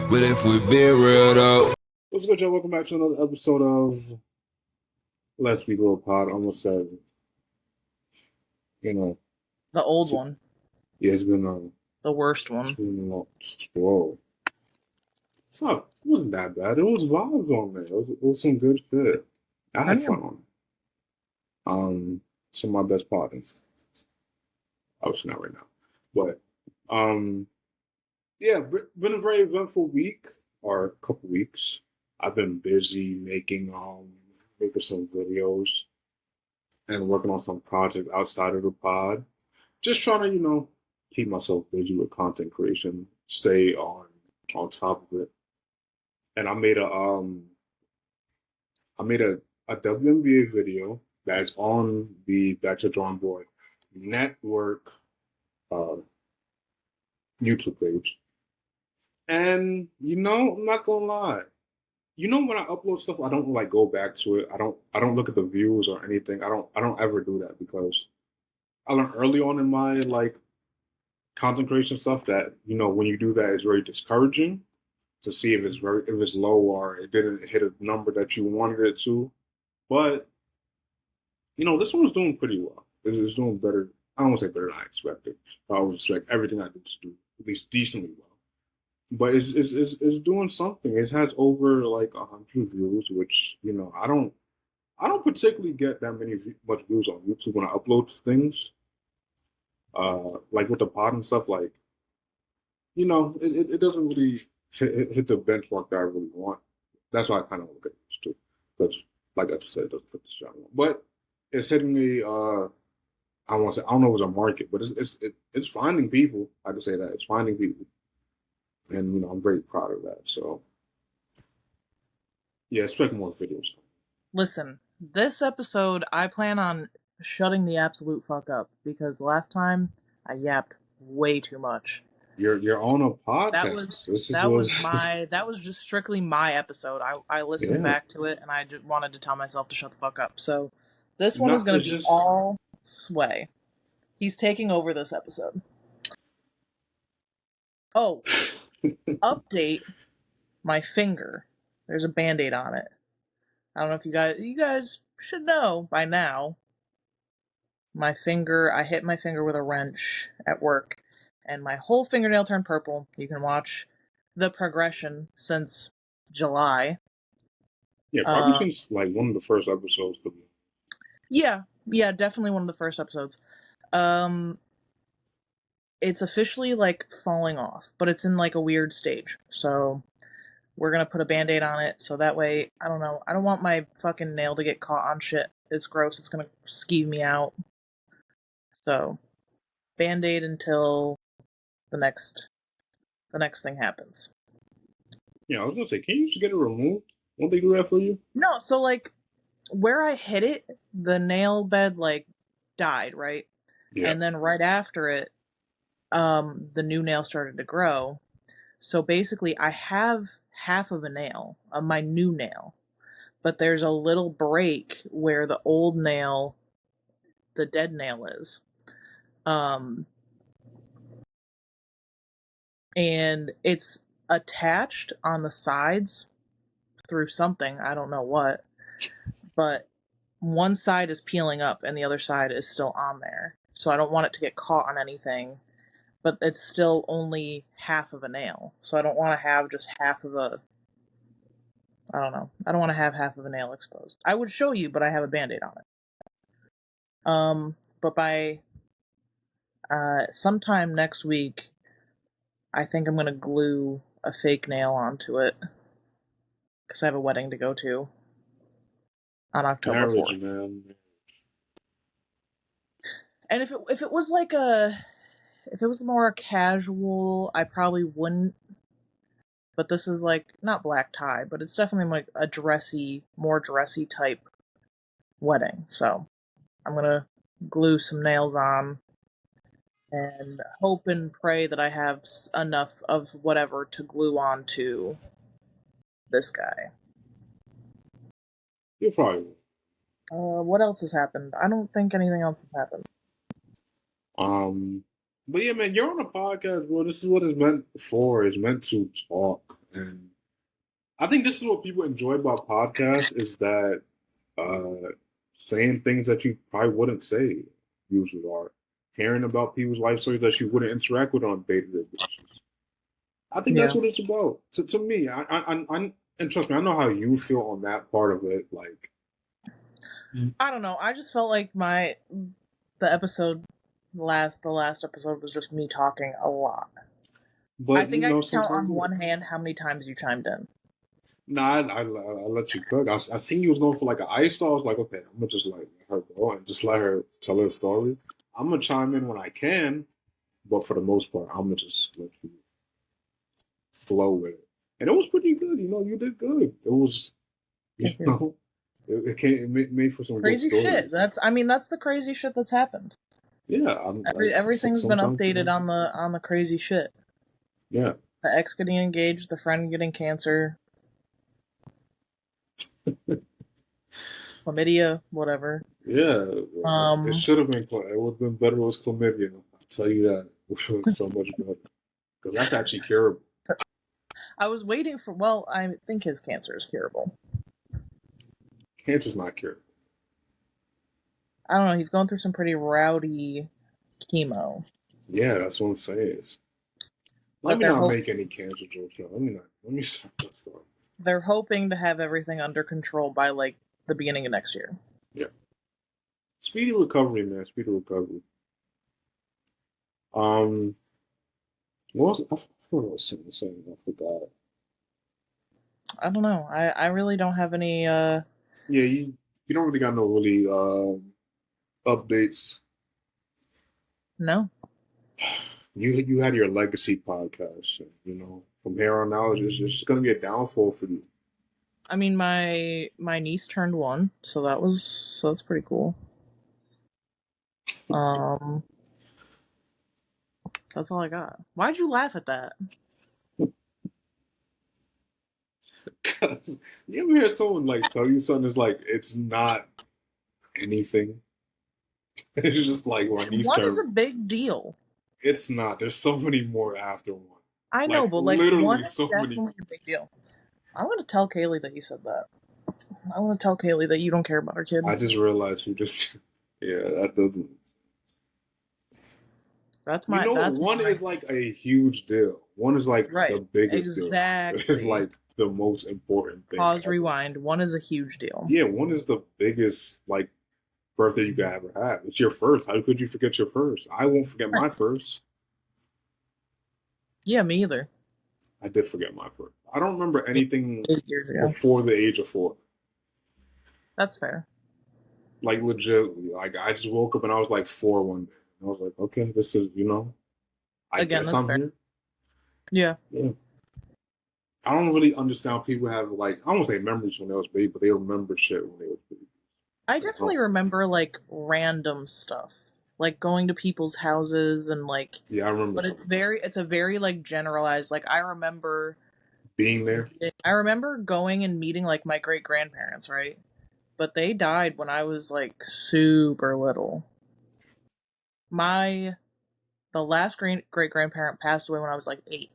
But if we be real though. What's good, y'all? Welcome back to another episode of Let's Be Real Pod. Almost said, the old one. Yeah, it's been the worst one. Whoa. It wasn't that bad. It was vibes on there. It was some good shit. I had fun on it. Some of my best parties. Obviously not right now. But yeah, been a very eventful week or a couple weeks. I've been busy making some videos and working on some projects outside of the pod. Just trying to, keep myself busy with content creation, stay on top of it. And I made a WNBA video that's on the Back to the Drawing Board Network YouTube page. And I'm not gonna lie. When I upload stuff, I don't go back to it. I don't look at the views or anything. I don't ever do that because I learned early on in my content creation stuff that when you do that, it's very discouraging to see if it's low or it didn't hit a number that you wanted it to. But this one's doing pretty well. It's doing better. I don't want to say better than I expected. I would expect everything I do to do at least decently well. But it's doing something. It has over 100 views, which I don't particularly get that much views on YouTube when I upload things. With the pod and stuff, it doesn't really hit the benchmark that I really want. That's why I kind of look at this too, because like I said, it doesn't put this channel on. But it's hitting me. I don't know if it's a market, but it's finding people. I can say that it's finding people. And, I'm very proud of that. So, yeah, expect more videos. Listen, this episode, I plan on shutting the absolute fuck up because last time I yapped way too much. You're on a podcast. That was just strictly my episode. I listened back to it and I just wanted to tell myself to shut the fuck up. So this one is going to be all Sway. He's taking over this episode. Oh, update, my finger. There's a Band-Aid on it. I don't know if you guys should know by now. My finger, I hit my finger with a wrench at work, and my whole fingernail turned purple. You can watch the progression since July. Yeah, probably since one of the first episodes. Yeah, definitely one of the first episodes. It's officially falling off, but it's in a weird stage. So we're gonna put a Band-Aid on it so that way, I don't know, I don't want my fucking nail to get caught on shit. It's gross, it's gonna skeeve me out. So Band-Aid until the next thing happens. Yeah, I was gonna say, can you just get it removed? Won't they do that for you? No, so where I hit it, the nail bed died, right? Yeah. And then right after it, the new nail started to grow. So basically, I have half of a nail, my new nail, but there's a little break where the old nail, the dead nail is. And it's attached on the sides through something, I don't know what, but one side is peeling up and the other side is still on there. So I don't want it to get caught on anything. But it's still only half of a nail. So I don't want to have just half of a... I don't know. I don't want to have half of a nail exposed. I would show you, but I have a Band-Aid on it. But by sometime next week, I think I'm going to glue a fake nail onto it. Because I have a wedding to go to on October 4th. Man. And if it was if it was more casual, I probably wouldn't. But this is not black tie, but it's definitely a more dressy type wedding. So I'm gonna glue some nails on and hope and pray that I have enough of whatever to glue on to this guy. You probably will. What else has happened? I don't think anything else has happened. But yeah, man, you're on a podcast, bro. This is what it's meant for. It's meant to talk And I think this is what people enjoy about podcasts is that saying things that you probably wouldn't say usually, are hearing about people's life stories that you wouldn't interact with on day-to-day basis. I think that's Yeah. what it's about. To me, and trust me, I know how you feel on that part of it. Like, I don't know. I just felt like the episode the last episode was just me talking a lot. but I think I could count on sometimes one hand how many times you chimed in. nah, I let you cook. I seen you was going for like an ice, so I was like, okay, I'm gonna just like let her go and just let her tell her story. I'm gonna chime in when I can, but for the most part, I'm gonna just let you flow with it. And it was pretty good. You know, you did good. It was, you Thank you. know, it made for some Crazy good stories. shit. That's the crazy shit that's happened. Yeah, Everything's been sometimes, updated on the crazy shit. Yeah, The ex getting engaged, the friend getting cancer, chlamydia, whatever. yeah. It Um, should have been. It would have been better. It was chlamydia. I'll tell you that. It was so much better because that's actually curable. I was waiting for. Well, I think his cancer is curable. Cancer's not curable. I don't know. He's going through some pretty rowdy chemo. Yeah, that's what I'm saying. Let But me they're not make any cancer jokes. Now. Let me not. Let me stop that stuff. they're hoping to have everything under control by like the beginning of next year. Yeah. Speedy recovery, man. Speedy recovery. Um, what was I forgot what I was saying. I forgot. I don't know. I really don't have any. Yeah, you don't really got no really updates. No. You had your legacy podcast. And, you know, from here on out, it's just gonna be a downfall for you. I mean, my niece turned 1, so that's pretty cool. That's all I got. Why'd you laugh at that? Cause you ever hear someone like tell you something is like it's not anything. It's just like when you 1 start. is a big deal. It's not. There's so many more after one. I know, but like literally 1 is so many. definitely a big deal. I'm gonna tell Kaylee that you said that. I want to tell Kaylee that you don't care about her kid. I just realized you just. Yeah, that doesn't. That's my. You know, that's one my, is like a huge deal. One is like right. the biggest Exactly. deal. It's like the most important thing. Pause. ever. Rewind. 1 is a huge deal. Yeah, one is the biggest like birthday you could ever have. It's your first. How could you forget your first? I won't forget my first. Yeah, me either. I did forget my first. I don't remember anything 8 years ago. before the age of 4. That's fair. Like legitimately, like I just woke up and I was like 4 one day. And I was like, okay, this is I Again, guess that's I'm fair. here. Yeah. Yeah. I don't really understand people have like I won't say memories when they was baby, but they remember shit when they was baby. I definitely remember like random stuff, like going to people's houses and like. Yeah, I remember. But it's a very like generalized. Like I remember being there. I remember going and meeting like my great grandparents, right? But they died when I was like super little. The last great grandparent passed away when I was like 8.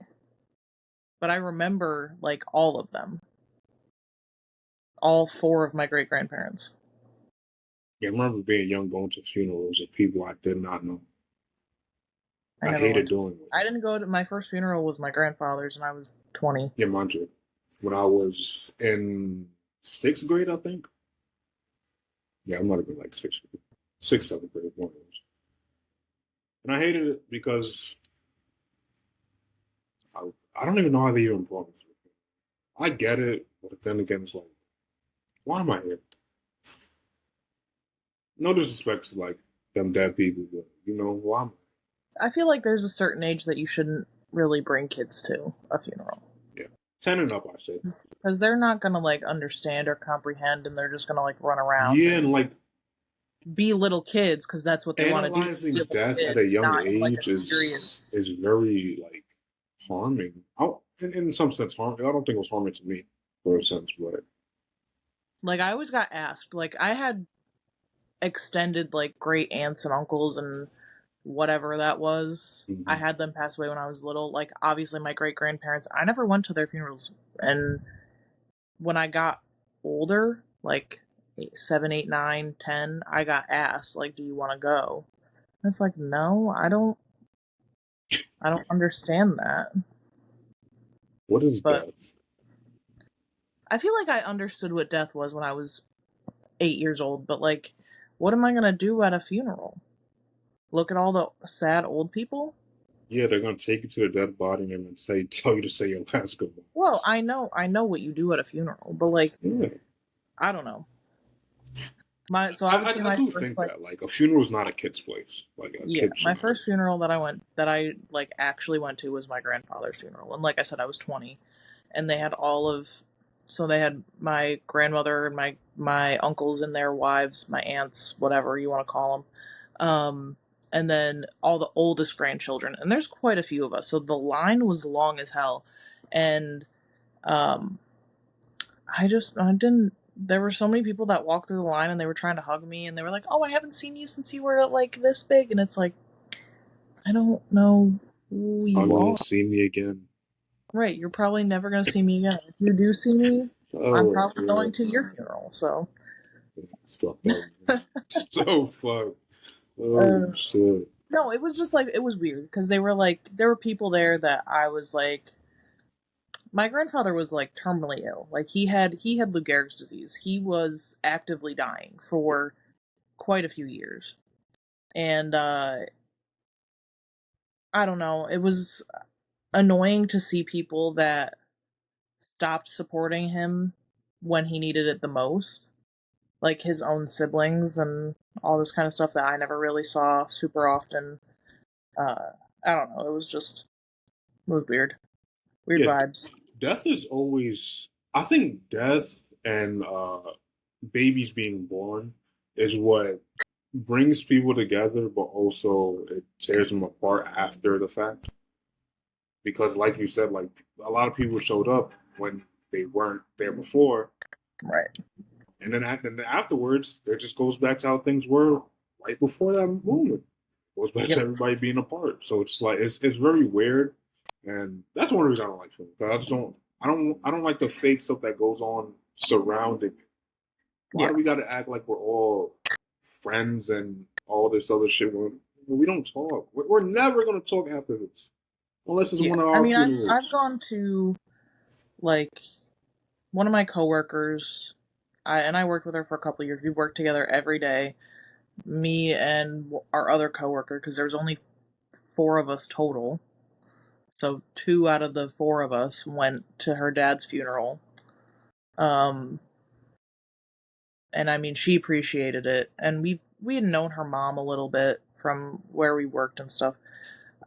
But I remember like all of them. All 4 of my great grandparents. Yeah, I remember being young going to funerals of people I did not know. I never hated went to- doing it. I didn't go to my first funeral was my grandfather's and I was 20. Yeah, mind you. When I was in 6th grade, I think. Yeah, I might have been like 6th grade. 6th, 7th grade, one of those. And I hated it because I don't even know how they even brought me through it. I get it, but then again, it's like, why am I here? No disrespect to like them dead people, but you know, why am I feel like there's a certain age that you shouldn't really bring kids to a funeral. Yeah. 10 and up, I say. Because they're not going to like understand or comprehend and they're just going to like run around. Yeah, and like be little kids because that's what they want to do. Analyzing death at a young age is very like harming. In some sense, harming. I don't think it was harming to me for a sense, but like I always got asked. Like I had extended like great aunts and uncles and whatever that was. I had them pass away when I was little. Like, obviously, my great grandparents, I never went to their funerals. And when I got older, like 7, 8, 9, 10, I got asked, like, do you want to go? And it's like, no, I don't understand that. What is But death? I feel like I understood what death was when I was 8 years old, but like, what am I gonna do at a funeral? Look at all the sad old people? Yeah, they're gonna take you to a dead body and then tell you to say your last goodbye. Well, I know what you do at a funeral, but like, Yeah, I don't know. So I, obviously I my do first, think like, that like a funeral is not a kid's place. Like a yeah, kid my shouldn't go. first funeral that I like actually went to was my grandfather's funeral, and like I said, I was 20, and they had so they had my grandmother and my uncles and their wives, my aunts, whatever you want to call them, and then all the oldest grandchildren, and there's quite a few of us, so the line was long as hell, and um, I didn't. There were so many people that walked through the line and they were trying to hug me and they were like, "Oh, I haven't seen you since you were like this big," and it's like, I don't know who Are you you are. gonna see me again? Right, you're probably never gonna see me again. If you do see me, I'm Oh, probably yeah. going to your funeral. So, It's fucked up. Man. So fucked. Oh shit. no, it was just like it was weird because they were like there were people there that I was like. My grandfather was like terminally ill. Like he had Lou Gehrig's disease. He was actively dying for quite a few years, and I don't know. It was annoying to see people that stopped supporting him when he needed it the most, like his own siblings and all this kind of stuff that I never really saw super often. I don't know. It was weird. Weird Yeah, vibes. death is always. I think death and babies being born is what brings people together, but also it tears them apart after the fact. Because, like you said, like a lot of people showed up when they weren't there before, Right. and then afterwards, it just goes back to how things were right before that moment. It goes back Yep. to everybody being apart. So it's like it's very weird, and that's one reason I don't like film. I just don't like the fake stuff that goes on surrounding it. Why Yeah. do we got to act like we're all friends and all this other shit when we don't talk? We're never gonna talk after this, unless it's Yeah. one of I our mean, I've funerals. gone to like one of my coworkers. I worked with her for a couple of years. We worked together every day. Me and our other coworker, because there was only 4 of us total. So 2 out of the 4 of us went to her dad's funeral. Um, and I mean, she appreciated it, and we had known her mom a little bit from where we worked and stuff.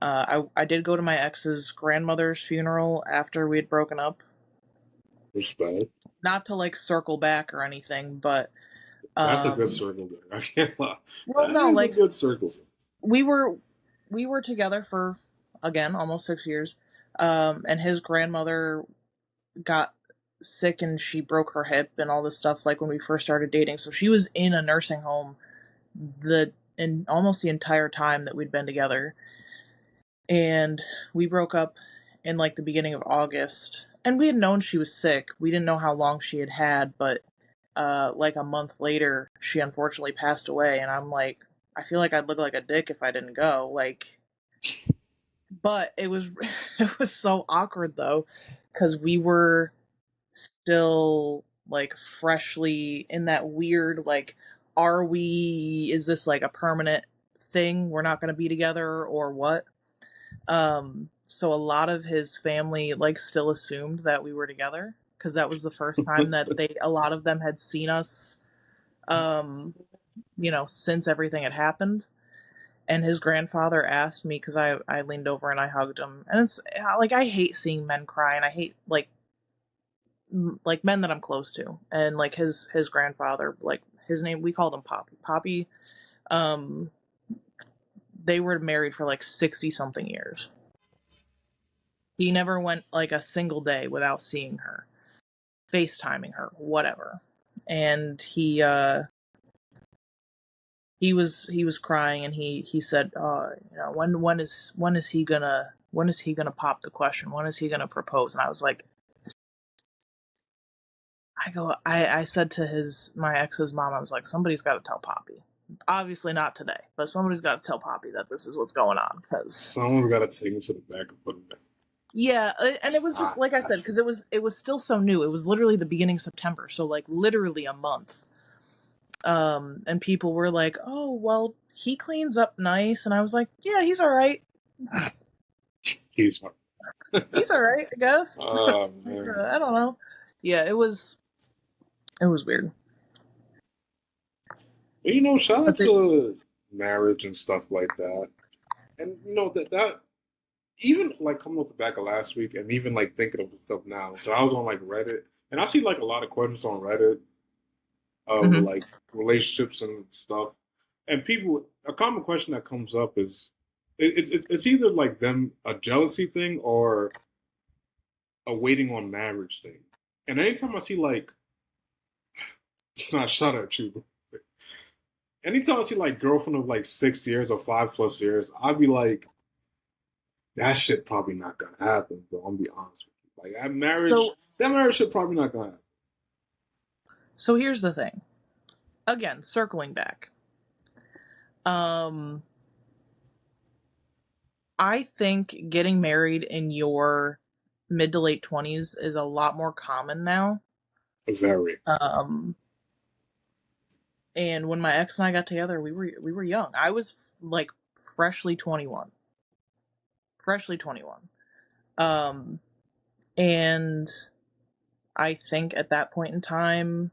I did go to my ex's grandmother's funeral after we had broken up. Respect. Not to like circle back or anything, but That's a good um, circle there. I can't lie. well, That no, is a like good circle. we were we were together for again almost 6 years, and his grandmother got sick and she broke her hip and all this stuff like when we first started dating. So she was in a nursing home in almost the entire time that we'd been together. And we broke up in like the beginning of August. And we had known she was sick. We didn't know how long she had, but like a month later she unfortunately passed away and I'm like I feel like I'd look like a dick if I didn't go. Like but it was it was so awkward though cuz we were still like freshly in that weird like is this like a permanent thing we're not going to be together or what, so a lot of his family like still assumed that we were together because that was the first time that a lot of them had seen us, um since everything had happened. And his grandfather asked me because I leaned over and I hugged him, and it's like I hate seeing men cry and I hate like men that I'm close to, and like his grandfather, like his name, we called him Poppy. Um, they were married for like 60 something years. He never went like a single day without seeing her, FaceTiming her, whatever. And he was crying, and he said, you know, when is he gonna pop the question? When is he gonna propose? And I was like, I said to my ex's mom, I was like, somebody's got to tell Poppy. Obviously not today, but somebody's got to tell Poppy that this is what's going on, because Someone's got to take him to the back and put him back. yeah, and it was just like I said, because it was still so new. It was literally the beginning of September, so like literally a month. And people were like, "Oh, well, he cleans up nice," and I was like, "Yeah, he's all right. He's all right, I guess." Oh man. I don't know. Yeah, it was weird. But, you know, shout out to marriage and stuff like that. And you know that even like coming off the back of last week, and even like thinking of stuff now. So I was on like Reddit, and I see like a lot of questions on Reddit of like relationships and stuff. And people, a common question that comes up is, it's either like them a jealousy thing or a waiting on marriage thing. And anytime I see like, it's not shut at you. Anytime I see like girlfriend of like 6 years or 5+ years, I'd be like, that shit probably not gonna happen, bro. I'm gonna be honest with you. Like that marriage shit probably not gonna happen. So here's the thing. Again, circling back. I think getting married in your mid to late 20s is a lot more common now. Very. And when my ex and I got together, we were young. I was like freshly 21. And I think at that point in time,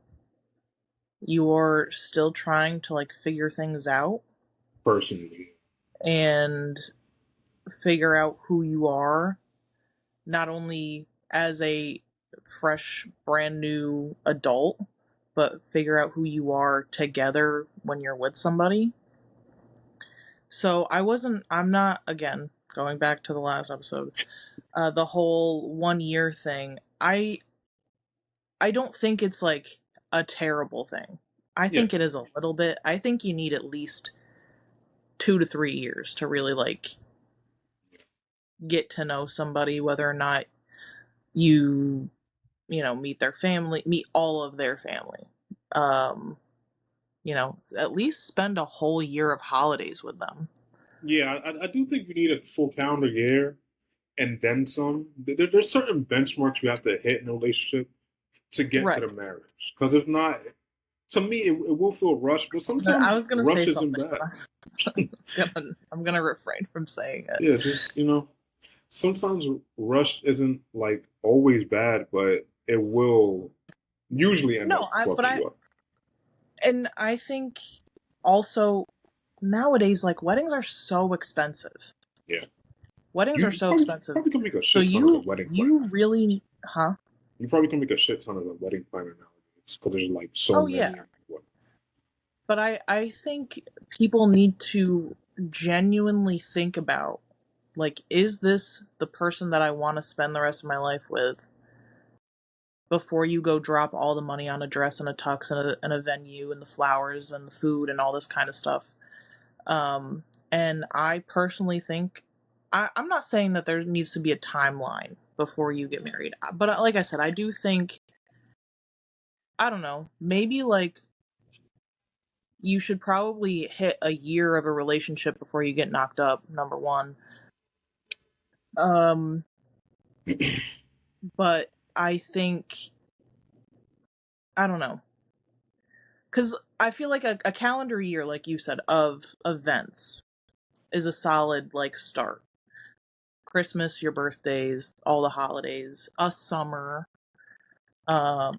you're still trying to like figure things out. Personally. And figure out who you are, not only as a fresh, brand new adult, but figure out who you are together when you're with somebody. So I'm not, again, going back to the last episode, the whole 1 year thing. I don't think it's like a terrible thing. I think it is a little bit. I think you need at least 2 to 3 years to really like get to know somebody, whether or not you meet their family, meet all of their family. At least spend a whole year of holidays with them. Yeah, I do think you need a full calendar year and then some. There's certain benchmarks you have to hit in a relationship to get to the marriage. Because if not, to me, it will feel rushed. But sometimes I was gonna rush say isn't something, bad. I'm gonna refrain from saying it. Yeah, just sometimes rush isn't like always bad, but it will usually end up fucking you up. And I think also nowadays, like, weddings are so expensive. Yeah. Weddings are so expensive. You probably can make a shit ton of a wedding planner. You really, huh? You probably can make a shit ton of a wedding planner nowadays because there's like so many. Yeah. But I think people need to genuinely think about, like, is this the person that I want to spend the rest of my life with? Before you go drop all the money on a dress and a tux and a venue and the flowers and the food and all this kind of stuff. And I personally think, I'm not saying that there needs to be a timeline before you get married. But like I said, I do think, I don't know, maybe like you should probably hit a year of a relationship before you get knocked up, number one. But I think, I don't know. Because I feel like a calendar year, like you said, of events is a solid, like, start. Christmas, your birthdays, all the holidays, a summer, go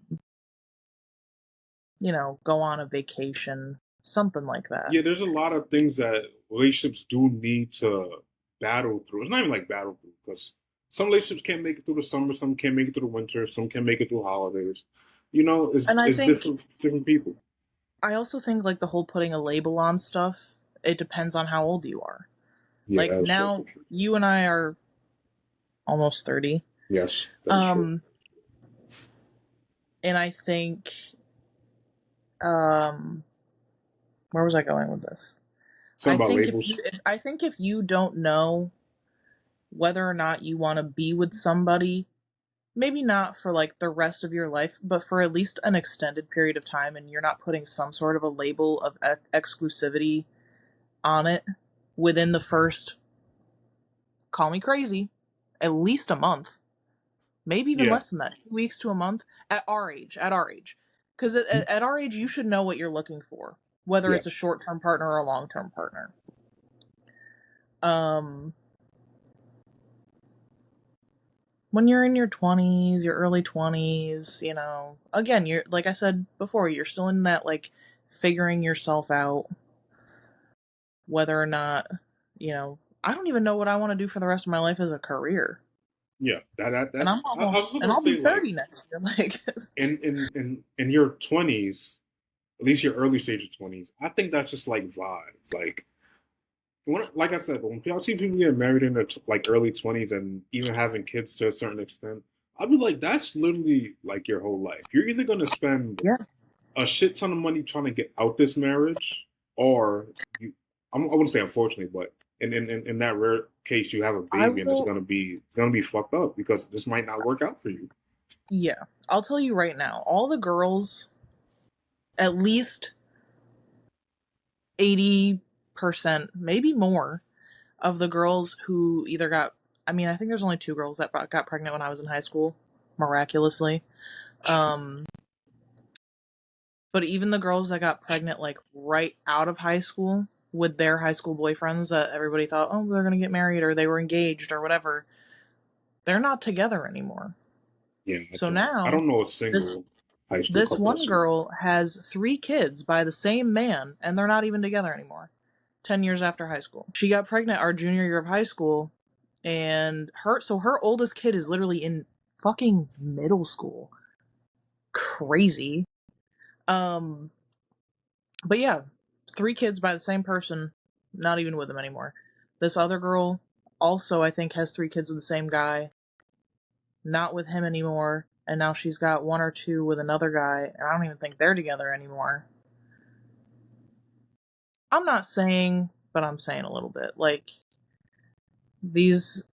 on a vacation, something like that. Yeah, there's a lot of things that relationships do need to battle through. It's not even like battle through, because some relationships can't make it through the summer, some can't make it through the winter, some can make it through holidays. It's different people. I also think, like, the whole putting a label on stuff, it depends on how old you are. Yeah, like, now, you and I are almost 30. Yes. True. And I think, Where was I going with this? Something I about think labels. I think if you don't know whether or not you want to be with somebody, maybe not for like the rest of your life, but for at least an extended period of time, and you're not putting some sort of a label of exclusivity on it within the first, call me crazy, at least a month, maybe even Yeah. less than that, 2 weeks to a month at our age. Because at our age, you should know what you're looking for, whether Yeah. it's a short-term partner or a long-term partner. When you're in your 20s, your early 20s, you know, again, you're, like I said before, you're still in that, like, figuring yourself out, whether or not, you know, I don't even know what I want to do for the rest of my life as a career. Yeah. And I'm I was almost, just and gonna I'll be say, like, 30 next year. Like, in your 20s, at least your early stage of 20s, I think that's just like vibes. Like I said, when I see people getting married in their like early 20s and even having kids to a certain extent, I'd be like, that's literally like your whole life. You're either gonna spend yeah, a shit ton of money trying to get out this marriage, or you. I wouldn't say unfortunately, but in that rare case, you have a I baby and will, it's gonna be fucked up because this might not work out for you. yeah, I'll tell you right now, all the girls, at least 80%, maybe more, of the girls who either got, I mean, I think there's only 2 girls that got pregnant when I was in high school, miraculously. But even the girls that got pregnant, like, right out of high school with their high school boyfriends that everybody thought, oh, they're going to get married or they were engaged or whatever, they're not together anymore. Yeah, So I now, don't know a this single high school this couple one that's single. girl has 3 kids by the same man, and they're not even together anymore. 10 years after high school, she got pregnant our junior year of high school, and her oldest kid is literally in fucking middle school. Crazy. But yeah, 3 kids by the same person, not even with them anymore. This other girl also, I think, has 3 kids with the same guy, not with him anymore, and now she's got 1 or 2 with another guy, and I don't even think they're together anymore. I'm not saying, but I'm saying a little bit. Like, these,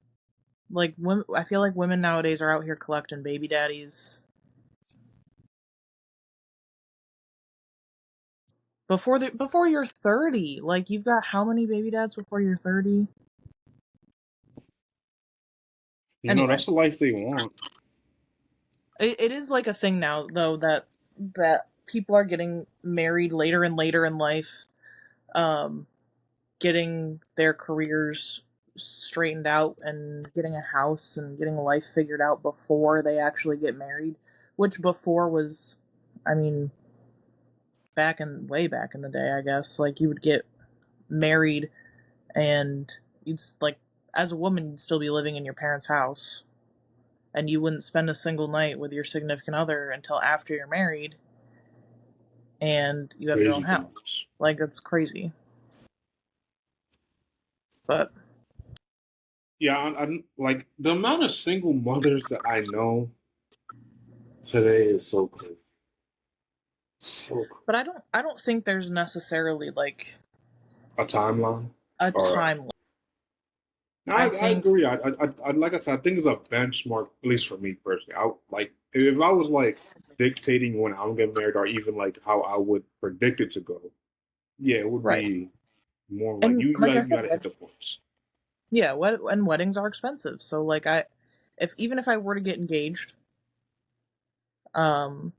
like, women, I feel like women nowadays are out here collecting baby daddies before you're 30. Like, you've got how many baby dads before you're 30? You know, Anyway, that's the life they want. it is like a thing now, though, that people are getting married later and later in life, um, getting their careers straightened out and getting a house and getting life figured out before they actually get married, which before was, I mean, way back in the day, I guess, like, you would get married and you'd, like, as a woman, you'd still be living in your parents' house, and you wouldn't spend a single night with your significant other until after you're married and you have your own Crazy house. times. Like, that's crazy. But Yeah, I'm like the amount of single mothers that I know today is so crazy. So crazy. but I don't think there's necessarily like A timeline. a Or time limit. I I I think agree. I like I said, I think it's a benchmark, at least for me personally. I like if I was like dictating when I'm getting married, or even like how I would predict it to go. Yeah, it would right. be more like And like I you said, gotta hit the points. yeah, and weddings are expensive. So like if even if I were to get engaged, um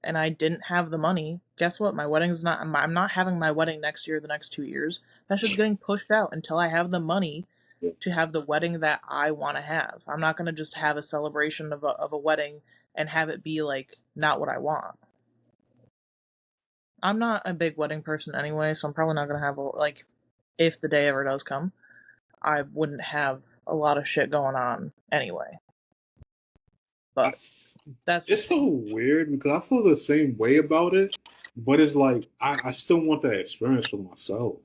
and I didn't have the money, guess what? My wedding's not. I'm not having my wedding next year, the next 2 years. That's just getting pushed out until I have the money Yeah. to have the wedding that I want to have. I'm not gonna just have a celebration of a wedding and have it be like not what I want. I'm not a big wedding person anyway, so I'm probably not gonna have like, if the day ever does come, I wouldn't have a lot of shit going on anyway. I, But that's it's just so me. weird because I feel the same way about it, but it's like I still want that experience for myself.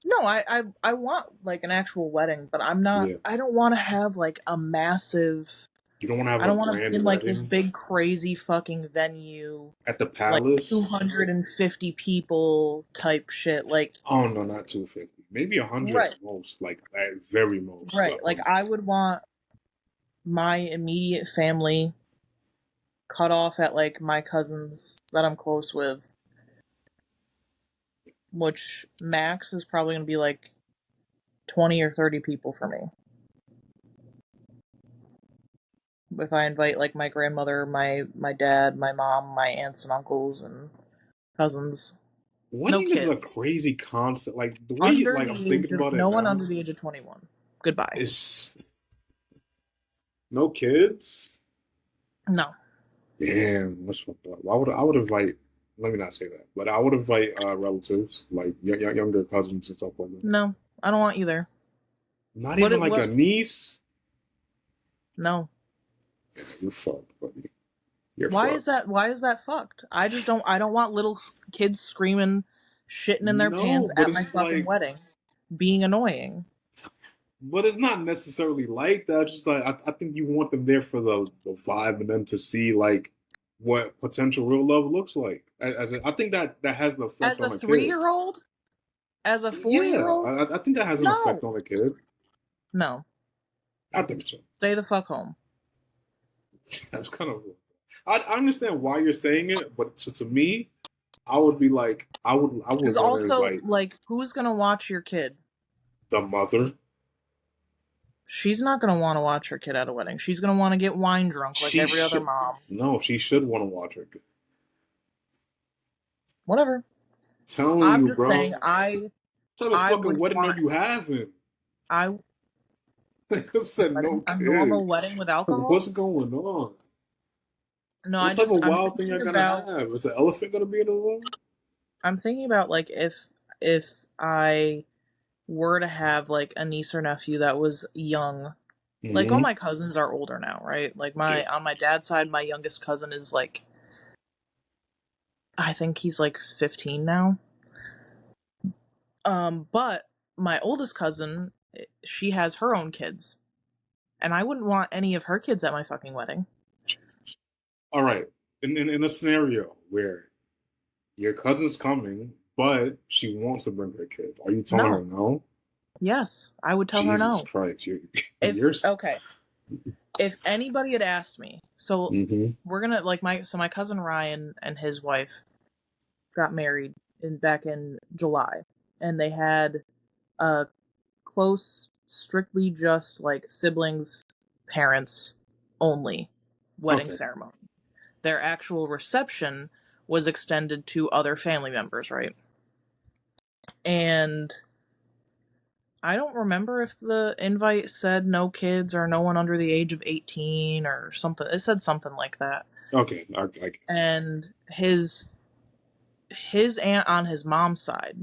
No, I want like an actual wedding, but I'm not. Yeah. I don't want to have like a massive. You don't want to have I a don't want to be grand in like this wedding big crazy fucking venue, at the like palace. 250 people type shit. Like, Oh no, not 250. Maybe 100 right, at most. Like at very most, right. Like 100. I would want my immediate family cut off at like my cousins that I'm close with, which max is probably gonna be like 20 or 30 people for me. If I invite like my grandmother, my dad, my mom, my aunts and uncles and cousins. No Wedding is kid. a crazy concept. Like the way Under like I'm the age thinking of about it no one now under the age of 21. Goodbye. is no kids. No. Damn, that's fucked up. I would invite? Let me not say that, but I would invite relatives like younger cousins and stuff like that. No. I don't want either. Not What even it like a what niece. no. Yeah, you're fucked, buddy. You're Why fucked. is that fucked? I don't want little kids screaming shitting in their No, pants but at my it's fucking like, wedding. Being annoying. but it's not necessarily like that. It's just like I think you want them there for the vibe and then to see like what potential real love looks like. I think that has an effect As a on a kid. 3-year-old? As a Yeah, 4-year-old? I think that has an effect No. on a kid. No. I think so. Stay the fuck home. That's kind of. I understand why you're saying it, but to me, I would be like, I would Because want to also, invite like, who's gonna watch your kid? the mother. She's not gonna want to watch her kid at a wedding. She's gonna want to get wine drunk like She every other should mom. no, she should want to watch her. Whatever. Telling I'm you, just bro. saying, What type of I fucking would wedding are want you having? I Nigga said no a normal kids. wedding with alcohol. What's going on? No, What type of I'm wild thing thinking you're gonna about have? Is an elephant gonna be in the room? I'm thinking about like if I were to have like a niece or nephew that was young. Like all Mm-hmm. my cousins are older now, right? Like Yeah. on my dad's side, my youngest cousin is like I think he's like 15 now. But my oldest cousin, she has her own kids. And I wouldn't want any of her kids at my fucking wedding. All right. In a scenario where your cousin's coming, but she wants to bring her kids, are you telling her No. no? Yes, I would tell her Jesus no. Christ, If you're. okay, if anybody had asked me, so Mm-hmm. we're gonna like my cousin Ryan and his wife got married back in July, and they had a close, strictly just like siblings, parents only wedding Okay. ceremony. Their actual reception was extended to other family members, right? And I don't remember if the invite said no kids or no one under the age of 18 or something. It said something like that. Okay. And his aunt on his mom's side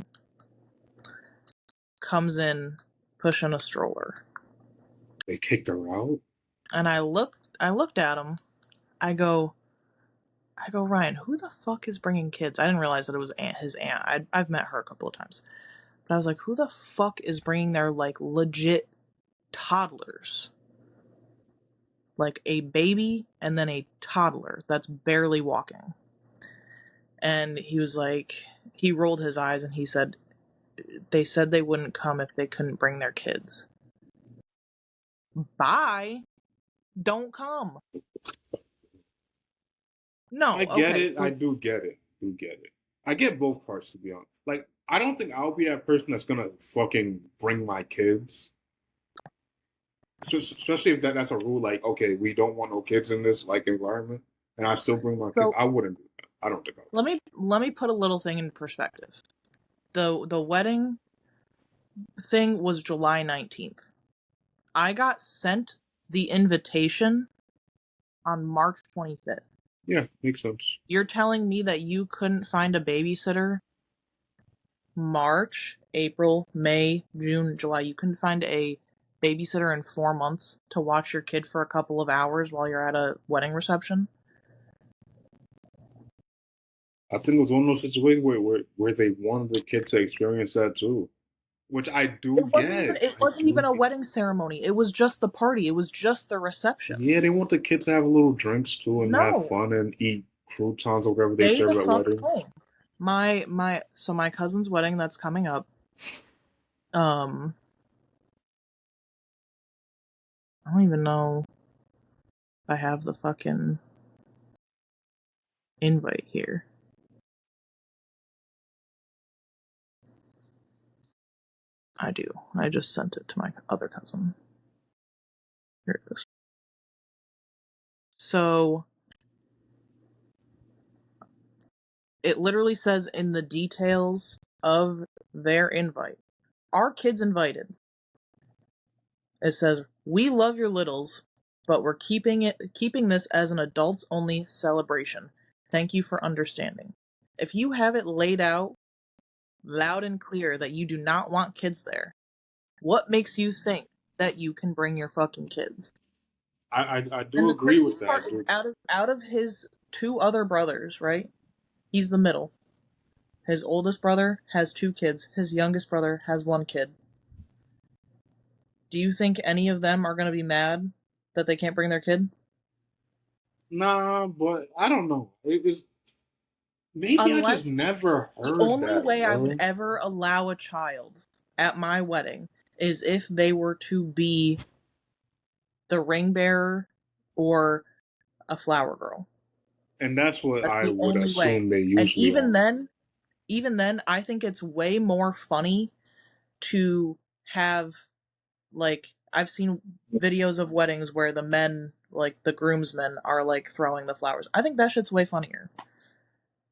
comes in pushing a stroller. They kicked her out. And I looked at him. I go, Ryan, who the fuck is bringing kids? I didn't realize that it was his aunt. I've met her a couple of times. But I was like, who the fuck is bringing their, like, legit toddlers? Like, a baby and then a toddler that's barely walking. And he was like, he rolled his eyes and he said, they said they wouldn't come if they couldn't bring their kids. Bye. Don't come. No, I get okay. it. I do get it. I get both parts, to be honest. Like, I don't think I'll be that person that's gonna fucking bring my kids. Especially if that's a rule. Like, okay, we don't want no kids in this like environment, and I still bring my kids. I wouldn't do that. I don't think I would. Let me put a little thing in perspective. The wedding thing was July 19th. I got sent the invitation on March 25th. Yeah, makes sense. You're telling me that you couldn't find a babysitter March, April, May, June, July. You couldn't find a babysitter in 4 months to watch your kid for a couple of hours while you're at a wedding reception? I think it was one of those situations where they wanted the kid to experience that too. which I do It I wasn't do even a get. wedding ceremony. It was just the party. It was just the reception. Yeah, they want the kids to have a little drinks too and have No. fun and eat croutons or whatever they Stay the serve at fuck weddings. home. My cousin's wedding that's coming up. Um I don't even know if I have the fucking invite here. I do. I just sent it to my other cousin. Here it is. So it literally says in the details of their invite. Our kids invited. It says, "We love your littles, but we're keeping this as an adults only celebration. Thank you for understanding." If you have it laid out loud and clear that you do not want kids there, what makes you think that you can bring your fucking kids? I And do the agree with craziest that. part is out of his two other brothers, right? He's the middle. His oldest brother has 2 kids. His youngest brother has 1 kid. Do you think any of them are going to be mad that they can't bring their kid? Nah, but I don't know. It was maybe I just Unless never the heard only that, way I would bro. ever allow a child at my wedding is if they were to be the ring bearer or a flower girl. And that's what That's I the would only way. assume they And usually are. even then, I think it's way more funny to have, like, I've seen videos of weddings where the men, like the groomsmen, are like throwing the flowers. I think that shit's way funnier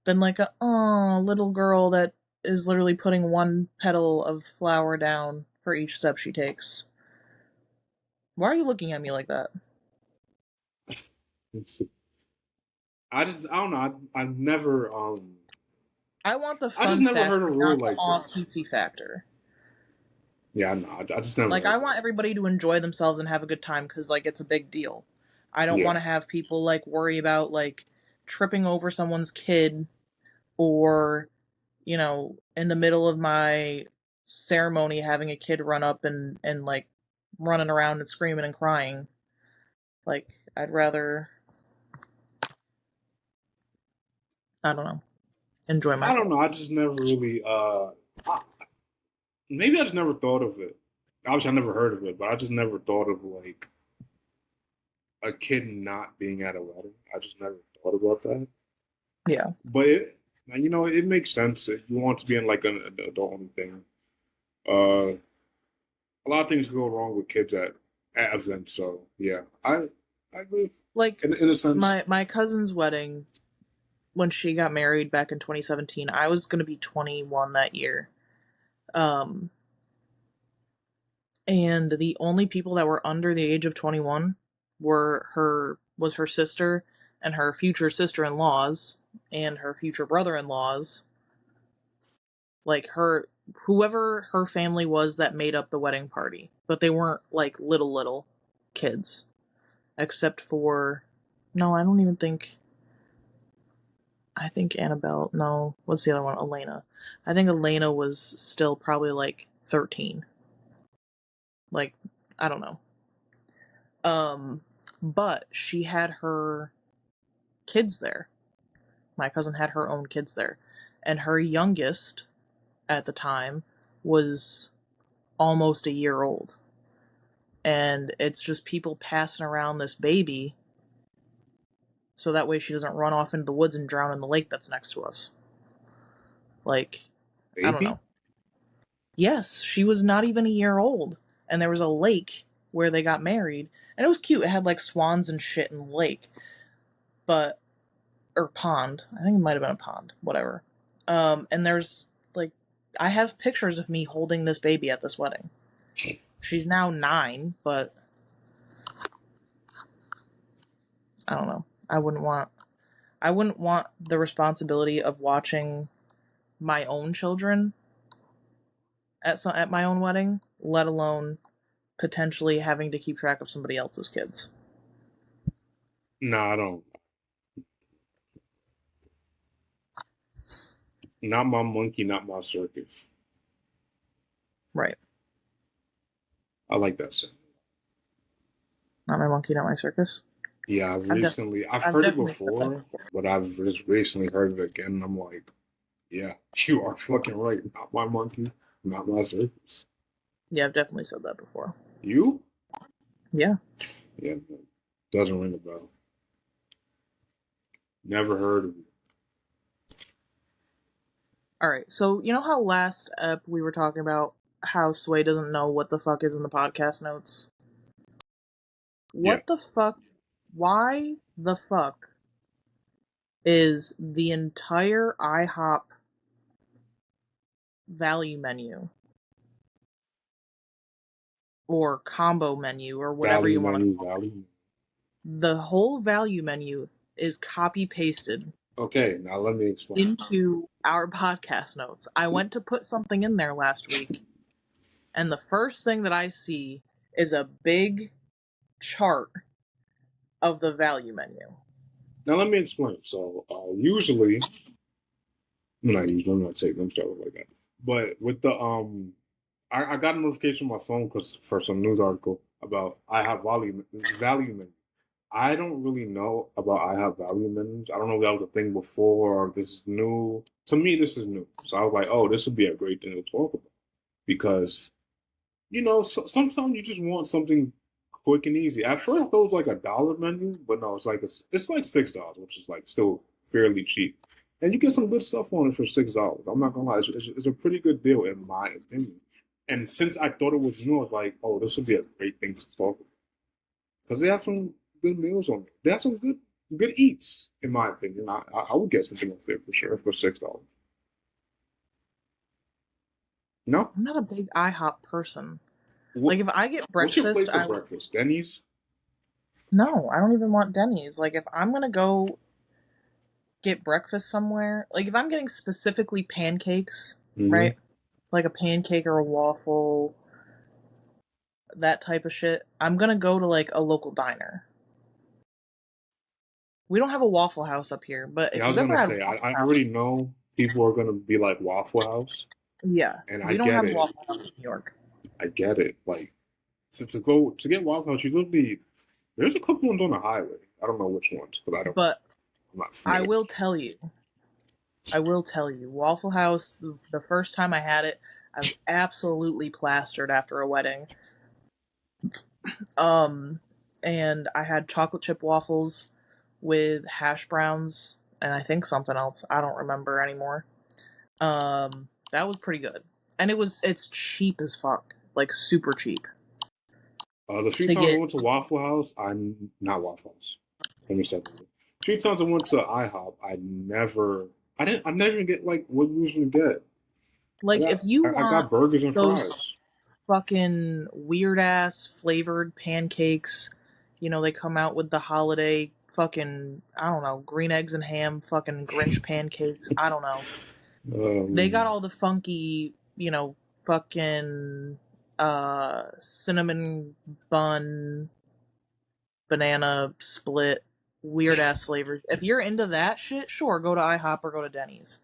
than like a little girl that is literally putting one petal of flower down for each step she takes. Why are you looking at me like that? I don't know. I've never I want the I just fun never heard a factor, rule not the like all this. cutesy factor. Yeah, no, I just never Like, heard I that. want everybody to enjoy themselves and have a good time because, like, it's a big deal. I don't Yeah. want to have people, like, worry about, like, tripping over someone's kid or, in the middle of my ceremony having a kid run up and like, running around and screaming and crying. Like, I'd rather, I don't know, enjoy I don't myself. know. I just never really I, maybe I just never thought of it. Obviously I never heard of it, but I just never thought of like a kid not being at a wedding. I just never thought about that. Yeah. But it makes sense if you want to be in like an adult only thing. Uh, a lot of things go wrong with kids at events. So yeah, I agree Like, in a sense. my cousin's wedding, when she got married back in 2017, I was going to be 21 that year. Um, and the only people that were under the age of 21 was her sister and her future sister-in-laws and her future brother-in-laws, like whoever her family was that made up the wedding party, but they weren't like little kids, except for, no, I think Annabelle, no, what's the other one? Elena. I think Elena was still probably like 13. Like, I don't know. But she had her kids there. My cousin had her own kids there. And her youngest at the time was almost a year old. And it's just people passing around this baby so that way she doesn't run off into the woods and drown in the lake that's next to us. Like, I don't Baby, know. Yes, she was not even a year old. And there was a lake where they got married. And it was cute. It had like swans and shit in the lake. But or pond. I think it might have been a pond. Whatever. And there's like, I have pictures of me holding this baby at this wedding. She's now 9, but I don't know. I wouldn't want the responsibility of watching my own children at my own wedding, let alone potentially having to keep track of somebody else's kids. no, I don't. Not my monkey, not my circus. Right. I like that saying. Not my monkey, not my circus. Yeah, I've I've heard it definitely said that before, before. but I've just recently heard it again, and I'm like, yeah, you are fucking right. Not my monkey, not my circus. Yeah, I've definitely said that before. You? Yeah. Yeah, no, doesn't ring a bell. Never heard of it. All right. So you know how last ep we were talking about how Sway doesn't know what the fuck is in the podcast notes? Yeah, What the fuck? Why the fuck is the entire IHOP value menu or combo menu or whatever value you want to menu, call it? value. The whole value menu is copy pasted Okay, now let me explain. into our podcast notes. I went to put something in there last week, and the first thing that I see is a big chart of the value menu. Now let me explain. So usually, I'm not saying I'm starting like that. But with the I got a notification on my phone because for some news article about I have value menu. I don't really know about I have value menus. I don't know if that was a thing before or if this is new. To me, this is new. So I was like, oh, this would be a great thing to talk about because sometimes you just want something quick and easy. At first, I thought it was like $1 menu, but no, it's like $6, which is like still fairly cheap, and you get some good stuff on it for $6. I'm not gonna lie, it's a pretty good deal in my opinion. And since I thought it was new, I was like, oh, this would be a great thing to talk about because they have some good meals on there. They have some good eats, in my opinion. I would get something off there for sure for $6. No, I'm not a big IHOP person. what, Like, if I get what's your breakfast, place for breakfast? Denny's? No, I don't even want Denny's. Like, if I'm gonna go get breakfast somewhere, like, if I'm getting specifically pancakes, Mm-hmm. right? Like a pancake or a waffle, that type of shit, I'm gonna go to, like, a local diner. We don't have a Waffle House up here, but Yeah, if I was you've ever gonna had say Waffle I House, already know people are gonna be like Waffle House, yeah, and I we don't get have it. Waffle House in New York. I get it. Like to get Waffle House, you literally there's a couple ones on the highway. I don't know which ones because But I'm not I familiar. will tell you, Waffle House, the first time I had it, I was absolutely plastered after a wedding. And I had chocolate chip waffles with hash browns and I think something else. I don't remember anymore. That was pretty good. And it's cheap as fuck. Like super cheap The few to times I get. went to Waffle House, I'm not Waffle House. Let me start that. Few times I went to IHOP, I never even get like what you usually get. Like, if you I got want burgers and those fries. fucking weird ass flavored pancakes, they come out with the holiday fucking, I don't know, green eggs and ham fucking Grinch pancakes. I don't know. They got Um, all the funky, fucking cinnamon bun, banana split, weird ass flavors. If you're into that shit, sure, go to IHOP or go to Denny's.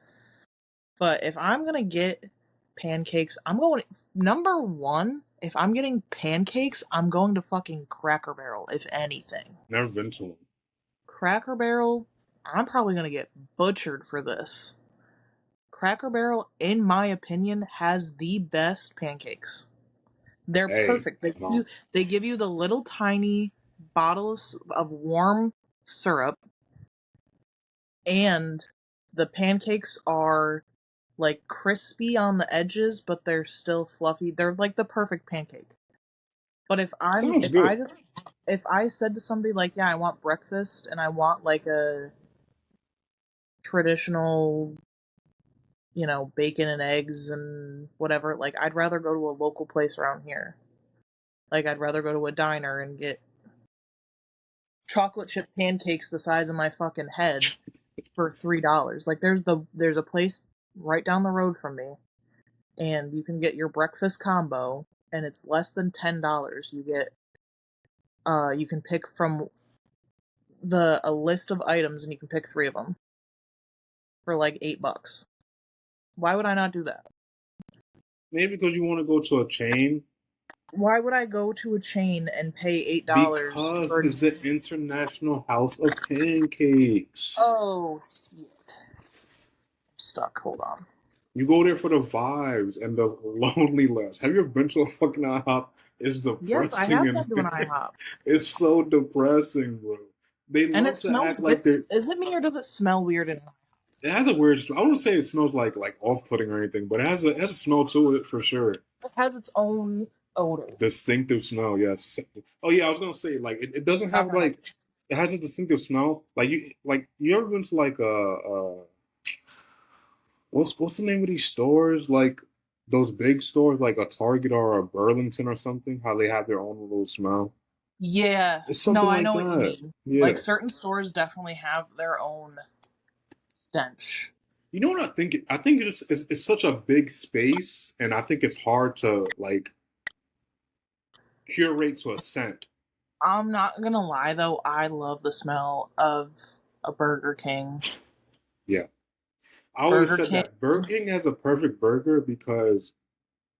But if I'm gonna get pancakes, I'm going number one. If I'm getting pancakes, I'm going to fucking Cracker Barrel, if anything. Never been to them. Cracker Barrel, I'm probably gonna get butchered for this. Cracker Barrel, in my opinion, has the best pancakes. They're Hey, perfect. They give no, you they give you the little tiny bottles of warm syrup, and the pancakes are like crispy on the edges, but they're still fluffy. They're like the perfect pancake. But sounds good. if I said to somebody like, yeah, I want breakfast and I want like a traditional, bacon and eggs and whatever, like I'd rather go to a local place around here. Like I'd rather go to a diner and get chocolate chip pancakes the size of my fucking head for $3. Like there's a place right down the road from me, and you can get your breakfast combo, and it's less than $10. You can pick from a list of items, and you can pick 3 of them for like $8. Why would I not do that? Maybe because you want to go to a chain. Why would I go to a chain and pay $8 Because for? it's the International House of Pancakes. Oh, I'm stuck. Hold on. You go there for the vibes and the loneliness. Have you ever been to a fucking IHOP? It's Yes, I depressing have been and to an IHOP, it's so depressing, bro. They and it love to smells. act like they're. Is it me or does it smell weird? It has a weird. I wouldn't say it smells like off-putting or anything, but it has a smell to it for sure. It has its own odor. Distinctive smell, yes. Oh yeah, I was gonna say like it doesn't Not have very like much. it has a distinctive smell. Like you ever been to like what's the name of these stores? Like those big stores like a Target or a Burlington or something, how they have their own little smell. Yeah. It's No, something I like know what you that. mean. Yeah. Like certain stores definitely have their own stench. You know what I think? I think it's such a big space, and I think it's hard to like curate to a scent. I'm not gonna lie though, I love the smell of a Burger King. Yeah. I always Burger said King. that Burger King has a perfect burger because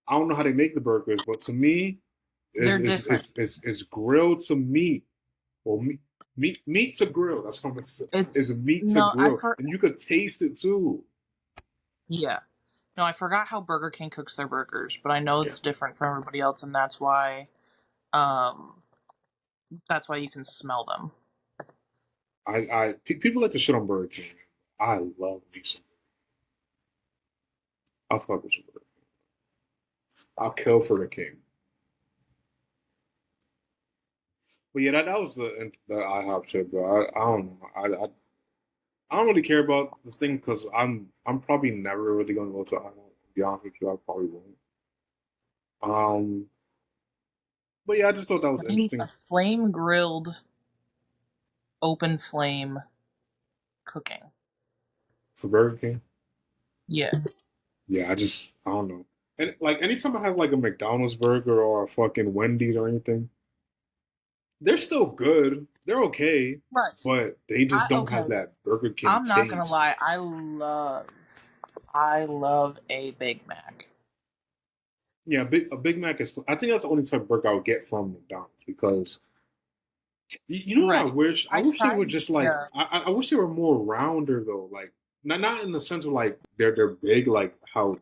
I don't know how they make the burgers, but to me, They're different. is grilled to meat or meat to grill. That's how it's is a It's meat to no, grill, and you could taste it too. yeah. No, I forgot how Burger King cooks their burgers, but I know Yeah, it's different from everybody else, and um that's why you can smell them. people like to shit on Burger King. I love me some. I'll fuck with some Burger King. I'll kill for the king. But yeah, that was the IHOP shit, bro. I don't know. I don't really care about the thing because I'm probably never really gonna go to IHOP. To be honest with you, I probably won't. Um, but yeah, I just thought that was A interesting flame grilled open flame cooking. for Burger King. Yeah. Yeah, I don't know. And like anytime I have like a McDonald's burger or a fucking Wendy's or anything, they're still good. They're okay, Right. but they just don't Okay. have that Burger King I'm not gonna taste. lie, I love a Big Mac. Yeah, a Big Mac is. I think that's the only type of burger I would get from McDonald's because you know what I Right. wish? I I wish they were tried just like yeah. I wish they were more rounder though. Like not in the sense of like they're big like how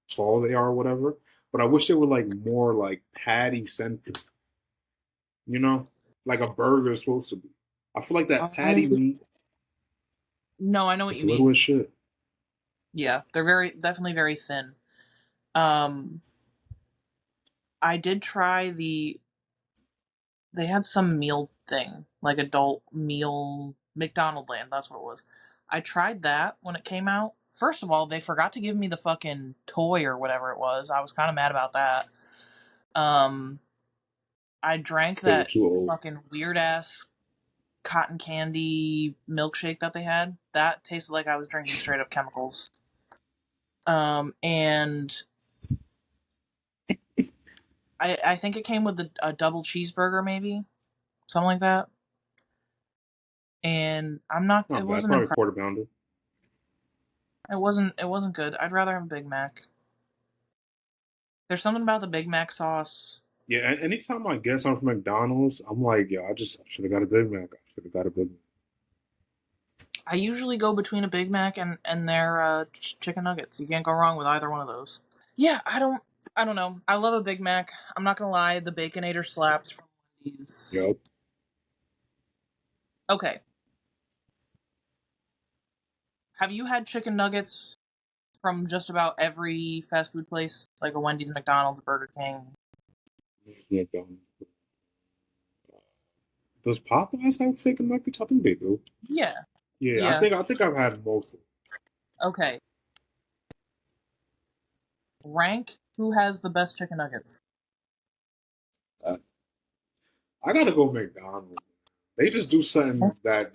tall they are or whatever, but I wish they were like more like patty centered. You know, like a burger is supposed to be. I feel like that patty Um, meat no, I know what is you little mean. as shit. Yeah, they're definitely very thin. Um, I did try they had some meal thing, like adult meal McDonald Land, that's what it was. I tried that when it came out. First of all, they forgot to give me the fucking toy or whatever it was. I was kind of mad about that. Um, I drank They were that too old. fucking weird ass cotton candy milkshake that they had. That tasted like I was drinking straight up chemicals. And I think it came with a double cheeseburger, maybe something like that. And I'm not. It Not bad. wasn't Probably impressive. quarter pounder. It wasn't. It wasn't good. I'd rather have a Big Mac. There's something about the Big Mac sauce. Yeah, anytime I get something from McDonald's, I'm like, I should have got a Big Mac. I should have got a Big Mac. I usually go between a Big Mac and their chicken nuggets. You can't go wrong with either one of those. Yeah, I don't know. I love a Big Mac. I'm not gonna lie. The Baconator slaps from Wendy's. Yup. Okay. Have you had chicken nuggets from just about every fast food place, like a Wendy's, McDonald's, Burger King? McDonald's. Does Popeyes have chicken nuggets? I think they do. Yeah. Yeah, Yeah. I think I've had both. Okay. Rank who has the best chicken nuggets. I gotta go McDonald's. They just do something that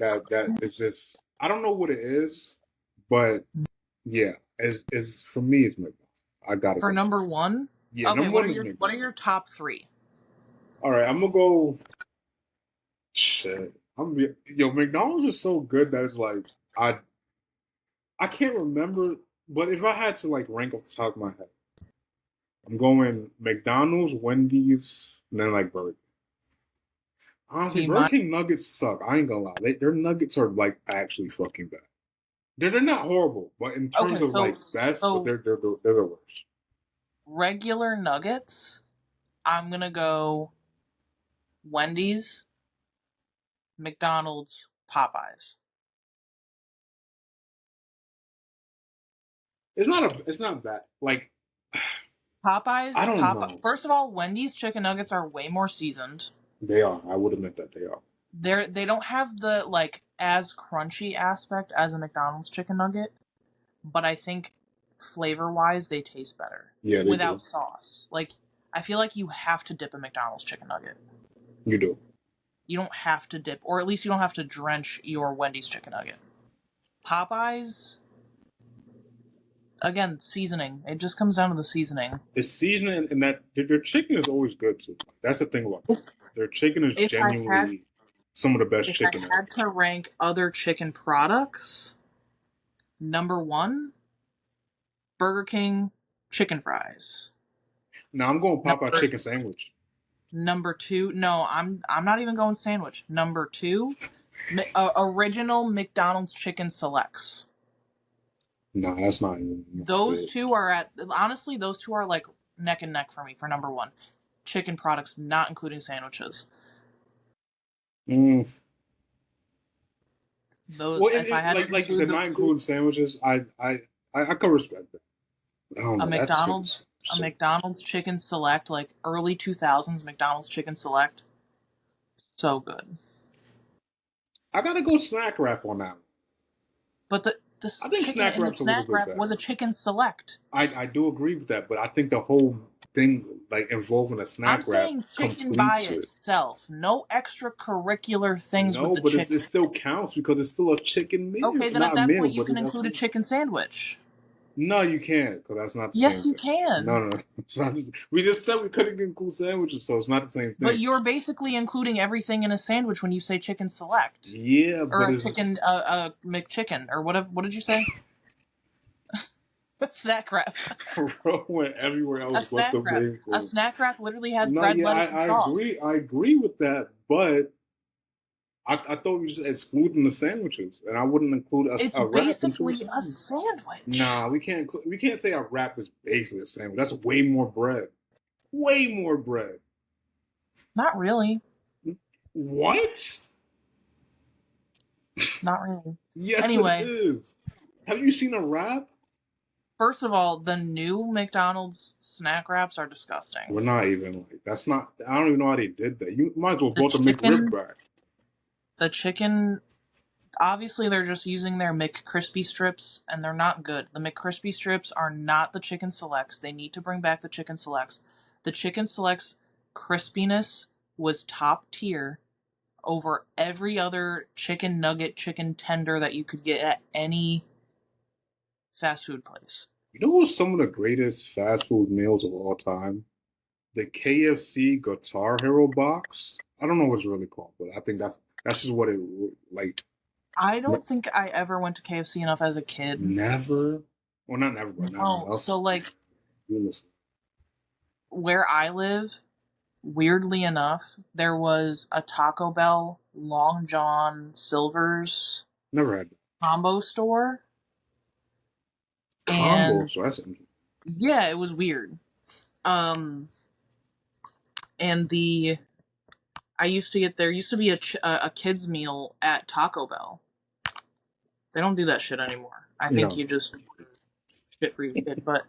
is just I don't know what it is, but yeah, is for me it's McDonald's. I gotta For go. number one? Yeah, Okay, number one is McDonald's. what are your top three? All right, I'm gonna go. Shit, yo. McDonald's is so good that it's like I can't remember, but if I had to like rank off the top of my head, I'm going McDonald's, Wendy's, and then like Burger King. Honestly, See, Burger King nuggets suck. I ain't gonna lie. Their nuggets are like actually fucking bad. They're not horrible, but in terms okay, of like best, but so they're the worst. regular nuggets, I'm gonna go Wendy's, McDonald's, Popeyes. It's not bad. Like Popeyes, I don't know. First of all, Wendy's chicken nuggets are way more seasoned. They are. I would admit that they are. They don't have the like as crunchy aspect as a McDonald's chicken nugget, but I think flavor wise they taste better. Yeah, they without do. sauce. Like I feel like you have to dip a McDonald's chicken nugget. You do. You don't have to dip, or at least you don't have to drench your Wendy's chicken nugget. Popeyes, again, seasoning. It just comes down to the seasoning. The seasoning and that their chicken is always good too. That's the thing about them. Their chicken is If I genuinely some of the best If chicken I ever. had to rank other chicken products, number 1, Burger King chicken fries. Now I'm going Popeye Number chicken sandwich. Number 2, no, I'm not even going sandwich. Number 2, original McDonald's chicken selects. No, that's not even. Those two are honestly, those two are like neck and neck for me for number 1. Chicken products, not including sandwiches. Mm. Those, Well, if I had to like you said, not those two, including sandwiches, I can respect that. I don't know. a McDonald's chicken select, like early 2000s McDonald's chicken select, so good. I gotta go snack wrap on that one. But the I think chicken snack in the wrap's a little snack bit wrap better. was a chicken select. I do agree with that, but I think the whole thing like involving a I'm snack wrap saying chicken by completes it. itself, no extracurricular things No, with the but chicken. it still counts because it's still a chicken meal. Okay, then Not at that meal, point you but can that's include a what- chicken sandwich. No, you can't because that's not the Yes, same you thing. can. No. It's not we just said we couldn't include sandwiches, so it's not the same thing. But you're basically including everything in a sandwich when you say chicken select. Yeah, Or but a it's chicken, a McChicken, or whatever. What did you say? Snack wrap. went everywhere A else but snack the wrap. main A thing. snack wrap literally has No, bread, yeah, lettuce, and sauce. I agree with that, but I thought we were just excluding the sandwiches, and I wouldn't include It's a wrap into basically a a sandwich. sandwich. Nah, we can't say a wrap is basically a sandwich. That's way more bread. Way more bread. Not really. What? Not really. Yes, Anyway. it is. Have you seen a wrap? First of all, the new McDonald's snack wraps are disgusting. We're not even like that's not. I don't even know how they did that. You might as well The bought the chicken- McRib back. The chicken, obviously they're just using their McCrispy strips, and they're not good. The McCrispy strips are not the chicken selects. They need to bring back the chicken selects. The chicken selects crispiness was top tier over every other chicken nugget, chicken tender that you could get at any fast food place. You know what's some of the greatest fast food meals of all time? The KFC Guitar Hero box. I don't know what it's really called, but I think that's just what it like. I don't think I ever went to KFC enough as a kid. Never. Well, not never, but not No, enough. so like Goodness. where I live, weirdly enough, there was a Taco Bell, Long John Silver's Never had that. combo store. Combo, And so that's interesting. yeah, it was weird. And there used to be a kids meal at Taco Bell. They don't do that shit anymore. I think No. you just shit for your kid. But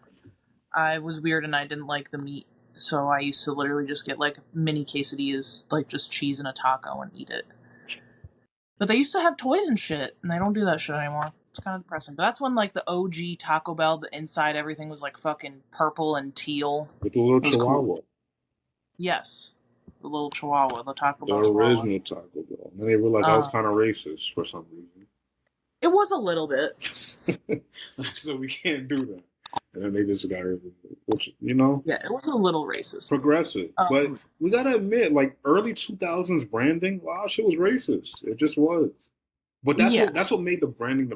I was weird and I didn't like the meat, so I used to literally just get like mini quesadillas, like just cheese and a taco, and eat it. But they used to have toys and shit, and they don't do that shit anymore. It's kind of depressing. But that's when like the OG Taco Bell, the inside everything was like fucking purple and teal. With the little It was cool. chihuahua. Yes, the little Chihuahua, the Taco The Bell Chihuahua. original Taco Bell. And then they realized that was kind of racist for some reason. It was a little bit. So we can't do that. And then they just got rid of it. Which, you know, Yeah, it was a little racist. progressive. But we gotta admit, like early 2000s branding, wow, shit was racist. It just was. But Yeah. that's what made the branding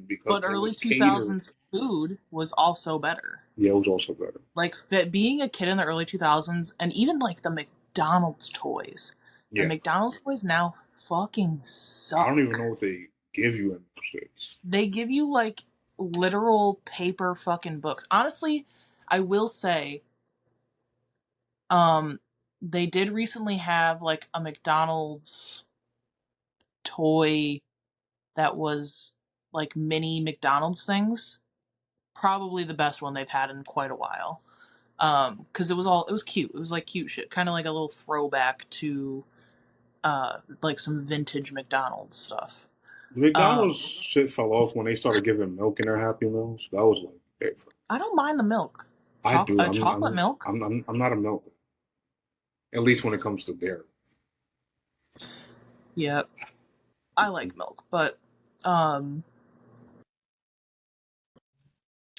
because But it early was catered. 2000s food was also better. Yeah, it was also better. Like being a kid in the early 2000s, and even like the McDonald's toys. The Yeah, McDonald's toys now fucking I suck. don't even know what they give you in those shits. They give you like literal paper fucking books. Honestly, I will say, they did recently have like a McDonald's toy that was like mini McDonald's things. Probably the best one they've had in quite a while. Because it was cute. It was like cute shit, kind of like a little throwback to like some vintage McDonald's stuff. The McDonald's shit fell off when they started giving milk in their Happy Meals. That was like, hey, I don't mind the milk. I do. Chocolate milk. I'm not a milk. At least when it comes to dairy. Yeah, I like milk, but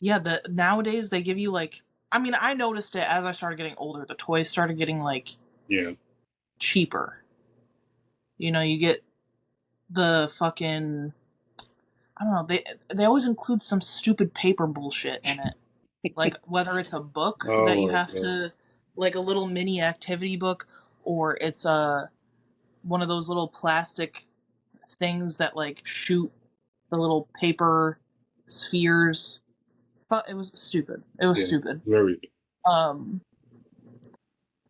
yeah, nowadays they give you like, I mean, I noticed it as I started getting older. The toys started getting like cheaper. You know, you get the fucking, I don't know, they always include some stupid paper bullshit in it. Like whether it's a book that you have to, like a little mini activity book, or it's one of those little plastic things that like shoot the little paper spheres. It was stupid. It was stupid. Very.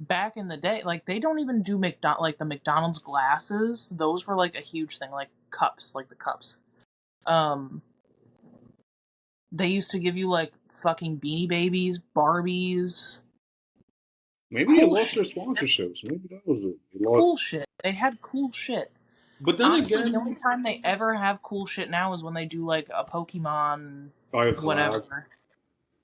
Back in the day, like they don't even do like the McDonald's glasses. Those were like a huge thing, like cups, like the cups. They used to give you like fucking Beanie Babies, Barbies. Maybe it lost their sponsorships. Maybe that was it. Cool shit. They had cool shit. But then honestly, again, the only time they ever have cool shit now is when they do like a Pokemon, whatever.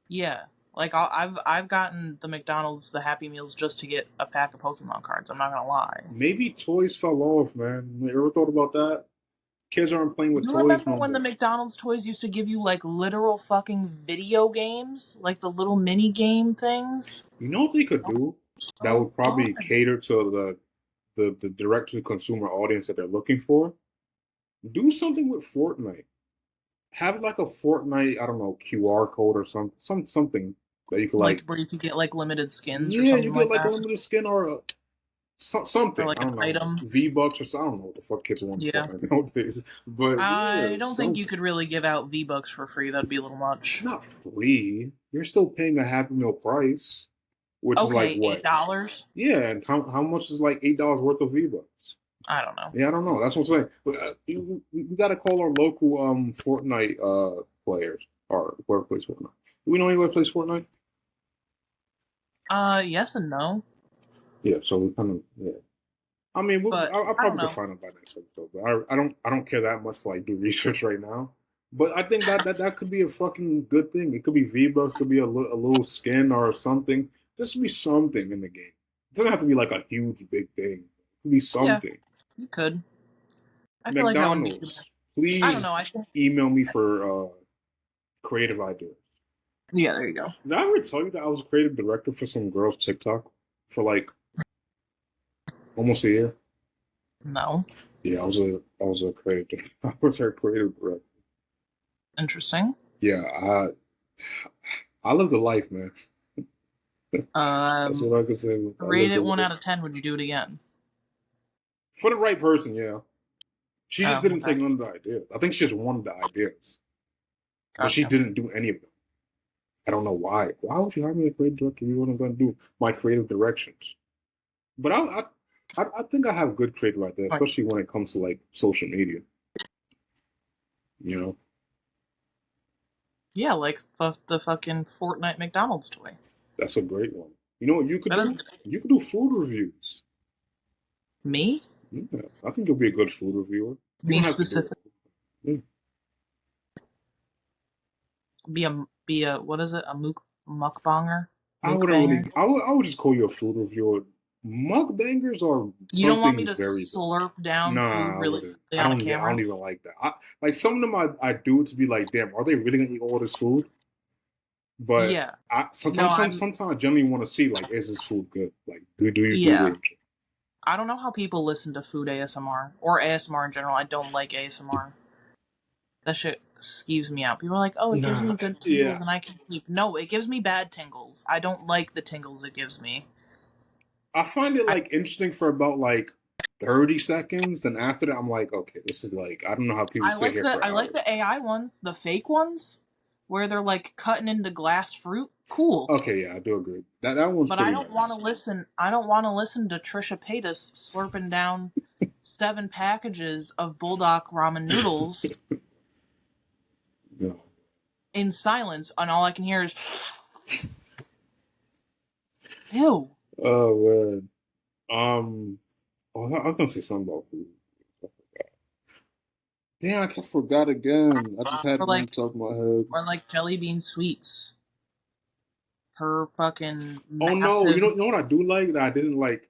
Yeah, like I've gotten the McDonald's, the Happy Meals just to get a pack of Pokemon cards. I'm not gonna lie. Maybe toys fell off, man. You ever thought about that? Kids aren't playing with toys. You remember when the McDonald's toys used to give you like literal fucking video games, like the little mini game things? You know what they could do? That would probably cater to the direct to consumer audience that they're looking for. Do something with Fortnite. Have like a Fortnite, I don't know, QR code or something that you could like where you could get like limited skins. Yeah, or something you get like a limited skin or something. Or like an item. V-Bucks or something. I don't know what the fuck kids want nowadays. But I don't think you could really give out V-Bucks for free. That'd be a little much. Not free. You're still paying a Happy Meal price. Which is like what? $8? Yeah, and how much is like $8 worth of V-Bucks? I don't know. Yeah, I don't know. That's what I'm saying. But we got to call our local Fortnite players or whoever plays Fortnite. Do we know anyone who plays Fortnite? Yes and no. Yeah, so we kind of I mean, I'll probably find out by next episode. But I don't care that much to like do research right now. But I think that could be a fucking good thing. It could be V-Bucks, could be a little skin or something. There should be something in the game. It doesn't have to be like a huge big thing. It could be something. Yeah, you could. I feel like that would be please I don't know. Email me for creative ideas. Yeah, there you go. Did I ever tell you that I was a creative director for some girls' TikTok for like almost a year? No. Yeah, I was a creative. I was their creative director. Interesting. Yeah, I lived a life, man. That's what I could say. Rate it 1 out of 10. Would you do it again? For the right person, yeah. She just didn't take none of the ideas. I think she just wanted the ideas, but she didn't do any of them. I don't know why. Why would you hire me as a creative director? You weren't going to do my creative directions. But I think I have good creative ideas, especially when it comes to like social media. You know. Yeah, like the fucking Fortnite McDonald's toy. That's a great one. You know what you could do? You could do food reviews. Me? Yeah, I think you'll be a good food reviewer. Me specifically. Yeah. Be a what is it? A mukbanger? I would just call you a food reviewer. Mukbangers are you don't want me to slurp down food really on camera? I don't even like that. Like some of them I do to be like, damn, are they really gonna eat all this food? But yeah, sometimes I genuinely want to see like, is this food good? Like, do you do it? I don't know how people listen to food ASMR or ASMR in general. I don't like ASMR. That shit skeeves me out. People are like, "Oh, it gives Nah, me good yeah. tingles and I can sleep." No, it gives me bad tingles. I don't like the tingles it gives me. I find it I like interesting for about like 30 seconds. Then after that, I'm like, okay, this is like, I don't know how people I sit like here the for I like hours. the AI ones, the fake ones, where they're like cutting into glass fruit. Cool. Okay, yeah, I do agree. That one's But I pretty don't want to nice. listen. I don't want to listen to Trisha Paytas slurping down 7 packages of Bulldog ramen noodles No. in silence, and all I can hear is ew. Oh man. Oh, I was gonna say something about food. Damn, I forgot again. I just had Or it on like the top of my head. jelly bean sweets. Her fucking Oh no, massive. you know what I do like that I didn't like.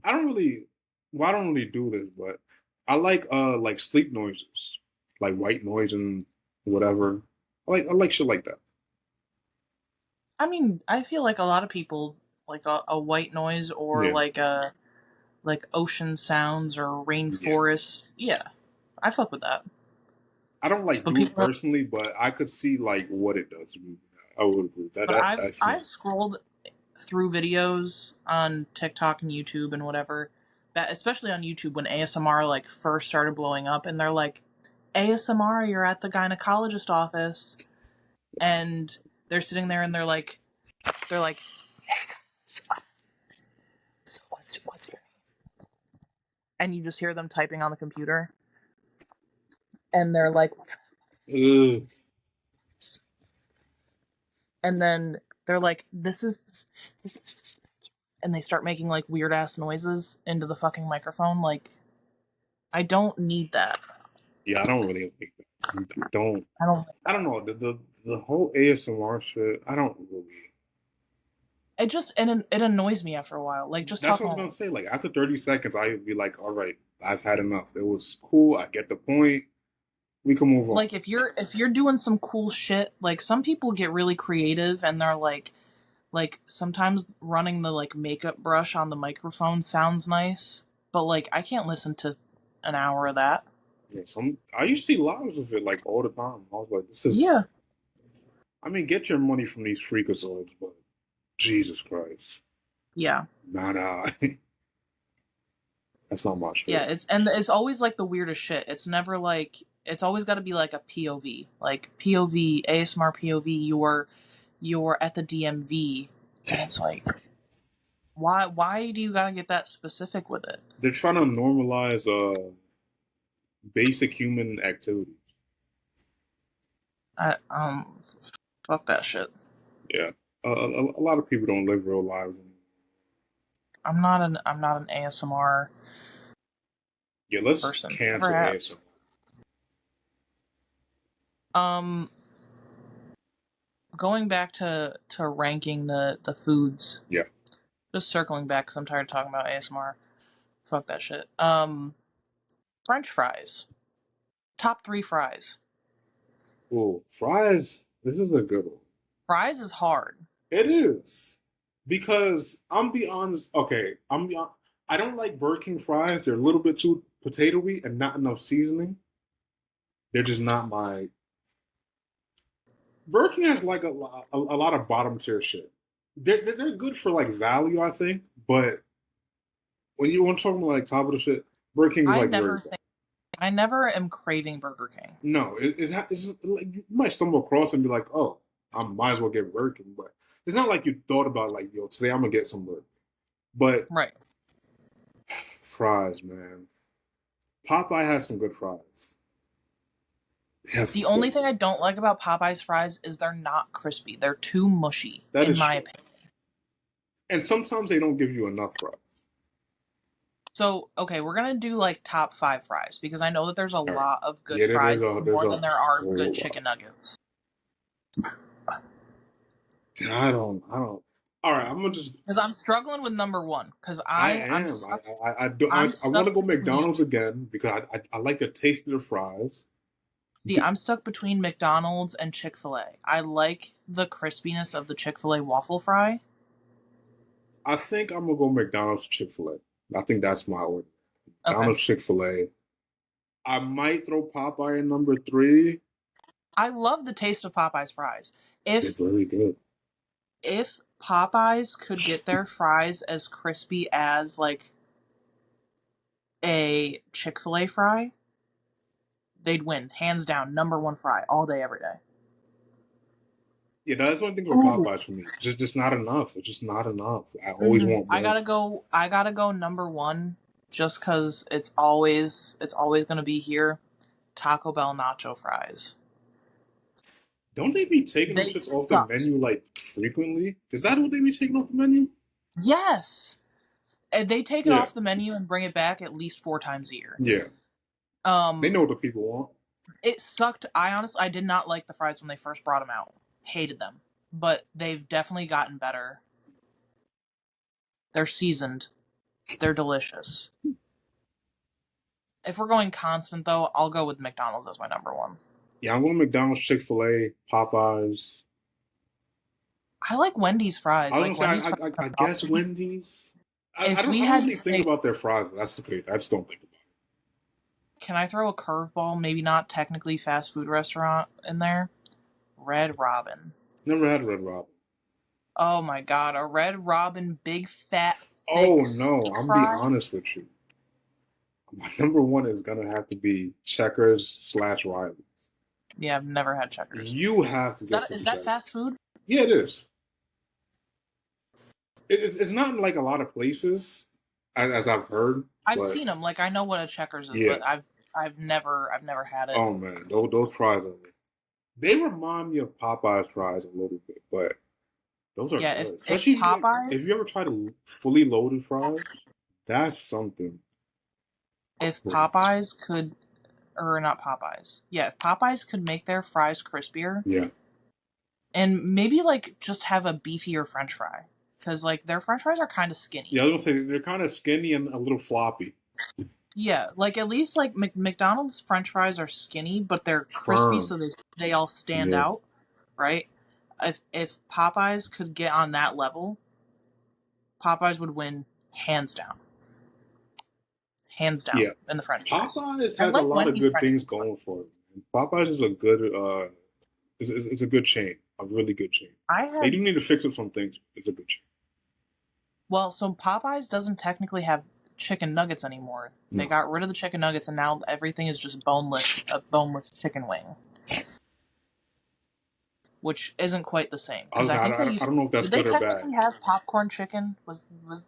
I don't really, well, I don't really do this, but I like sleep noises, like white noise and whatever. I like shit like that. I mean, I feel like a lot of people like a white noise or Yeah, like a like ocean sounds or yeah. rainforest. Yeah, I fuck with that. I don't like But do it people, personally, but I could see like what it does to me. I would agree. but I've That's me. I've scrolled through videos on TikTok and YouTube and whatever, that especially on YouTube when ASMR like first started blowing up, and they're like, ASMR, you're at the gynecologist office, and they're sitting there and they're like, what's your name? And you just hear them typing on the computer, and they're like, Ugh. and then they're like, this is, and they start making like weird ass noises into the fucking microphone. Like, I don't need that. Yeah, I don't really like that. Don't. I don't. I don't know the whole ASMR shit. I don't really. It just it annoys me after a while. Like, just That's talk what I was gonna normal. say. Like after 30 seconds, I'd be like, all right, I've had enough. It was cool. I get the point. We can move on. Like, if you're doing some cool shit, like some people get really creative and they're like sometimes running the like makeup brush on the microphone sounds nice, but like I can't listen to an hour of that. Yeah, I used to see lives of it like all the time. I was like, this is. Yeah, I mean, get your money from these freakazoids, but Jesus Christ, yeah, not I. That's not my yeah. shit. It's always like the weirdest shit. It's never like it's always got to be like a POV, like POV ASMR POV. You're at the DMV, and it's like why do you gotta get that specific with it? They're trying to normalize basic human activities. I fuck that shit. Yeah, a lot of people don't live real lives anymore. I'm not an ASMR Yeah, let's person. Never cancel have. ASMR. Um, Going back to ranking the foods. Yeah. Just circling back because I'm tired of talking about ASMR. Fuck that shit. French fries. Top 3 fries. Oh, fries. This is a good one. Fries is hard. It is because I'm be honest. Okay, I don't like Burger King fries. They're a little bit too potatoey and not enough seasoning. They're just not my. Burger King has like a lot of bottom tier shit. They're good for like value, I think, but when you want to talk about like top of the shit, Burger King is I like very never bad. think I never am craving Burger King. No, it's like you might stumble across and be like, oh, I might as well get Burger King, but it's not like you thought about like, yo, today I'm gonna get some Burger King. But Right. fries, man. Popeye has some good fries. They have The good only thing fries. I don't like about Popeye's fries is they're not crispy. They're too mushy, That in is my true. opinion. And sometimes they don't give you enough fries. So, okay, we're gonna do like top 5 fries because I know that there's a All right. lot of good Yeah, fries, there's more a than there are good whole lot. chicken nuggets. I don't. All right, I'm gonna just. Because I'm struggling with number 1. Because I I'm am. stuck. I I'm want to stuck go between. McDonald's again because I like the taste of the fries. See, I'm stuck between McDonald's and Chick-fil-A. I like the crispiness of the Chick-fil-A waffle fry. I think I'm gonna go McDonald's, Chick Fil A. I think that's my order. Okay. McDonald's, Chick-fil-A. I might throw Popeye in number 3. I love the taste of Popeye's fries. They're If very good. if Popeyes could get their fries as crispy as like a Chick-fil-A fry, they'd win. Hands down, number 1 fry all day, every day. Yeah, that's the only thing with Ooh. Popeyes for me. Just not enough. It's just not enough. I always want more. I gotta go number 1 just because it's always gonna be here. Taco Bell nacho fries. Don't they be taking them They shits off sucked. the menu like frequently? Is that what they be taking off the menu? Yes. And they take it Yeah. off the menu and bring it back at least 4 times a year. Yeah. They know what the people want. It sucked. I did not like the fries when they first brought them out. Hated them. But they've definitely gotten better. They're seasoned. They're delicious. If we're going constant, though, I'll go with McDonald's as my number 1. Yeah, I'm going McDonald's, Chick-fil-A, Popeyes. I like Wendy's fries. I was Like gonna Wendy's say, fries I are guess awesome. Wendy's. If I don't we had really to think say- about their fries. That's the case. I just don't think about it. Can I throw a curveball? Maybe not technically fast food restaurant in there. Red Robin. Never had Red Robin. Oh my god, a Red Robin big fat thick Oh no, steak I'm fry? gonna be honest with you. My number 1 is gonna have to be Checkers/Riley's. Yeah, I've never had Checkers. You have to get some Is that Checkers. fast food? Yeah, it is. It's not in like a lot of places, as I've heard. I've but, seen them. Like I know what a Checkers is, Yeah. but I've never had it. Oh man, those fries are. They remind me of Popeye's fries a little bit, but those are Yeah, good. if Especially Popeyes- if you ever tried a fully loaded fries, that's something. If Popeyes could, or not Popeyes. Yeah, if Popeyes could make their fries crispier, Yeah, and maybe like just have a beefier French fry, because like their French fries are kind of skinny. yeah. I was gonna say they're kind of skinny and a little floppy. Yeah, like at least like McDonald's French fries are skinny, but they're crispy, Firm. so they all stand Yeah. out, right? If Popeyes could get on that level, Popeyes would win hands down. Hands down Yeah. in the French fries. Popeyes I has like a lot Wendy's of good French things fries. going for it. Popeyes is a good, it's a good chain, a really good chain. They do need to fix up some things. It's a good chain. Well, so Popeyes doesn't technically have chicken nuggets anymore. They No. got rid of the chicken nuggets, and now everything is just boneless, a boneless chicken wing, which isn't quite the same. I don't know if that's did good they or bad. technically have popcorn chicken?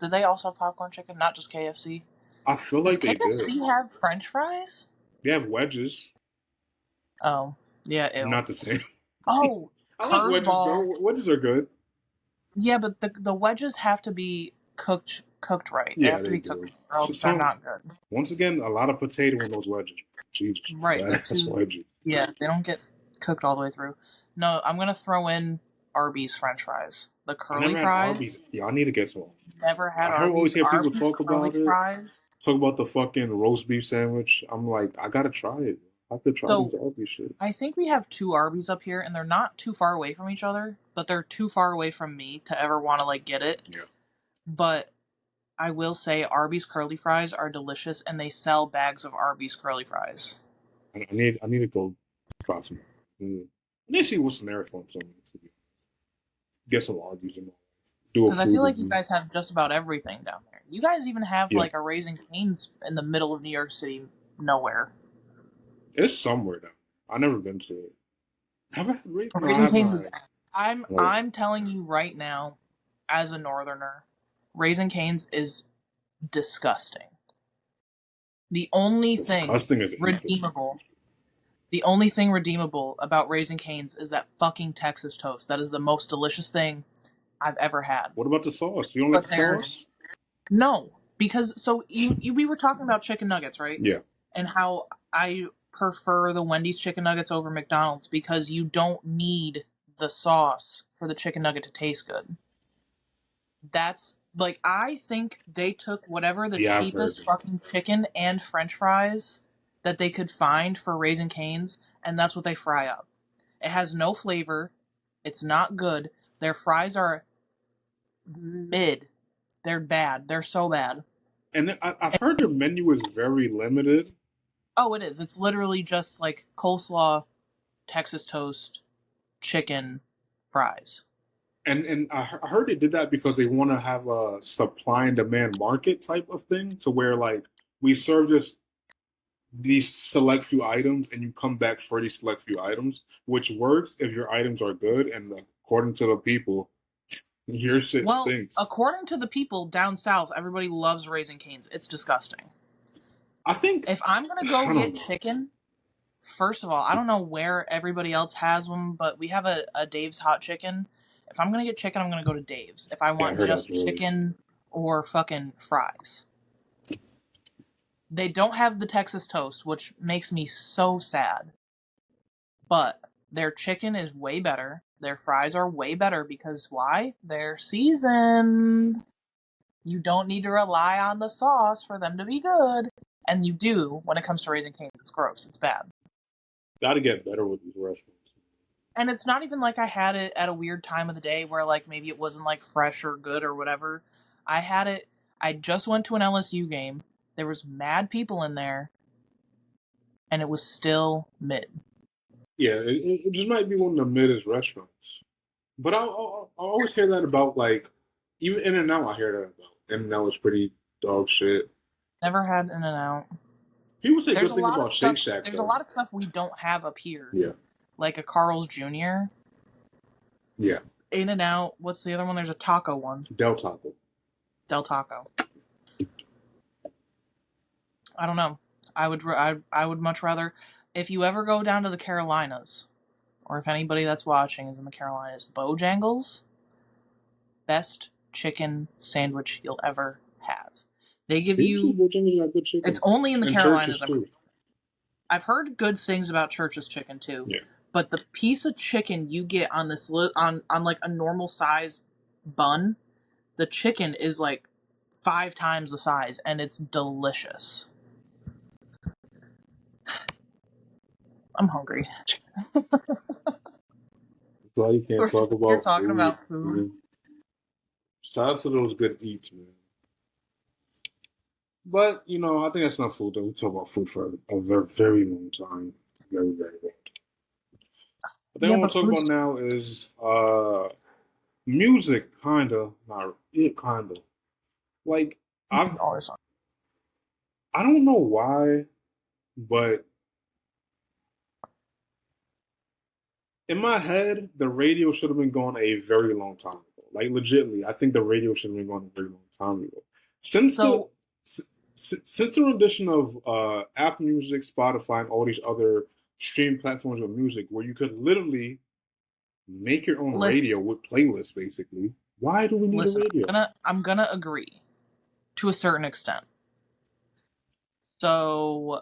Did they also have popcorn chicken? Not just KFC. I feel like they Does KFC did. have French fries? They have wedges. Oh, yeah. Ew. Not the same. Oh, I like wedges curveball. though. Wedges are good. Yeah, but the wedges have to be cooked right. They Yeah, have to they be do. cooked, or else So- they're not good. Once again, a lot of potato in those wedges. Jesus. Right, they're That's too- wedges. Yeah, they don't get cooked all the way through. No, I'm gonna throw in Arby's French fries. The I curly never had fries. Arby's. Yeah, I need to get some. Never had I Arby's. always hear people Arby's talk curly about it. fries. Talk about the fucking roast beef sandwich. I'm like, I gotta try it. I have to try So- these Arby's shit. I think we have 2 Arby's up here, and they're not too far away from each other, but they're too far away from me to ever want to like get it. Yeah. But I will say Arby's curly fries are delicious, and they sell bags of Arby's curly fries. I need to go try some. I need to see what's in there for them. Get some Arby's and do a Because I food feel like you review. guys have just about everything down there. You guys even have Yeah. like a Raising Cane's in the middle of New York City, nowhere. It's somewhere though. I've never been to it. Have I had Raising? No, I Raising have Cane's not. is. I'm Oh. I'm telling you right now, as a northerner, Raising Cane's is disgusting. The only thing Disgusting is redeemable. The only thing redeemable about Raising Cane's is that fucking Texas toast. That is the most delicious thing I've ever had. What about the sauce? You don't like But the they're- sauce? No, because so we were talking about chicken nuggets, right? Yeah. And how I prefer the Wendy's chicken nuggets over McDonald's because you don't need the sauce for the chicken nugget to taste good. That's like I think they took whatever the Yeah, I've cheapest heard. fucking chicken and French fries that they could find for Raising Cane's, and that's what they fry up. It has no flavor. It's not good. Their fries are mid. They're bad. They're so bad. And I've heard their menu is very limited. Oh, it is. It's literally just like coleslaw, Texas toast, chicken, fries. And I heard they did that because they want to have a supply and demand market type of thing, to where like we serve just these select few items and you come back for these select few items, which works if your items are good and according to the people, your shit Well, stinks. according to the people down south, everybody loves Raising Cane's. It's disgusting. I think If I'm gonna I go don't get know. chicken, first of all, I don't know where everybody else has them, but we have a Dave's hot chicken. If I'm gonna get chicken, I'm gonna go to Dave's. If I Yeah, I want heard that's just really. chicken or fucking fries. They don't have the Texas toast, which makes me so sad. But their chicken is way better. Their fries are way better because why? They're seasoned. You don't need to rely on the sauce for them to be good. And you do when it comes to Raising Cane's. It's gross. It's bad. Got to get better with these restaurants. And it's not even like I had it at a weird time of the day where like maybe it wasn't like fresh or good or whatever. I just went to an LSU game. There was mad people in there and it was still mid. Yeah, it just might be one of the middest restaurants. But I always hear that about like even In and Out. I hear that about In and Out is pretty dog shit. Never had In-N-Out. People say There's good a things lot about of Shake stuff Shack there's a though. lot of stuff we don't have up here. Yeah, Like a Carl's Jr., yeah. In-N-Out, what's the other one? There's a taco one. Del Taco. Del Taco. I don't know. I would much rather, if you ever go down to the Carolinas, or if anybody that's watching is in the Carolinas, Bojangles, best chicken sandwich you'll ever have. They give Usually you. Bojangles got good chicken. It's only in the And Carolinas. Churches too. I've heard good things about Church's chicken too. Yeah. But the piece of chicken you get on this on like a normal size bun, the chicken is like 5 times the size, and it's delicious. I'm hungry. That's why you can't talk about We're talking food, about food. man. Shout out to those good eats, man. But you know, I think that's enough food. Though we talk about food for a very, very long time, very, very long. The thing I want to talk about now is music, kinda, not it, kinda. Like I don't know why, but in my head, the radio should have been gone a very long time ago. Like legitimately, I think the radio should have been gone a very long time ago. Since the rendition of Apple Music, Spotify, and all these other stream platforms of music, where you could literally make your own radio with playlists, basically. Why do we need a radio? I'm gonna agree to a certain extent. So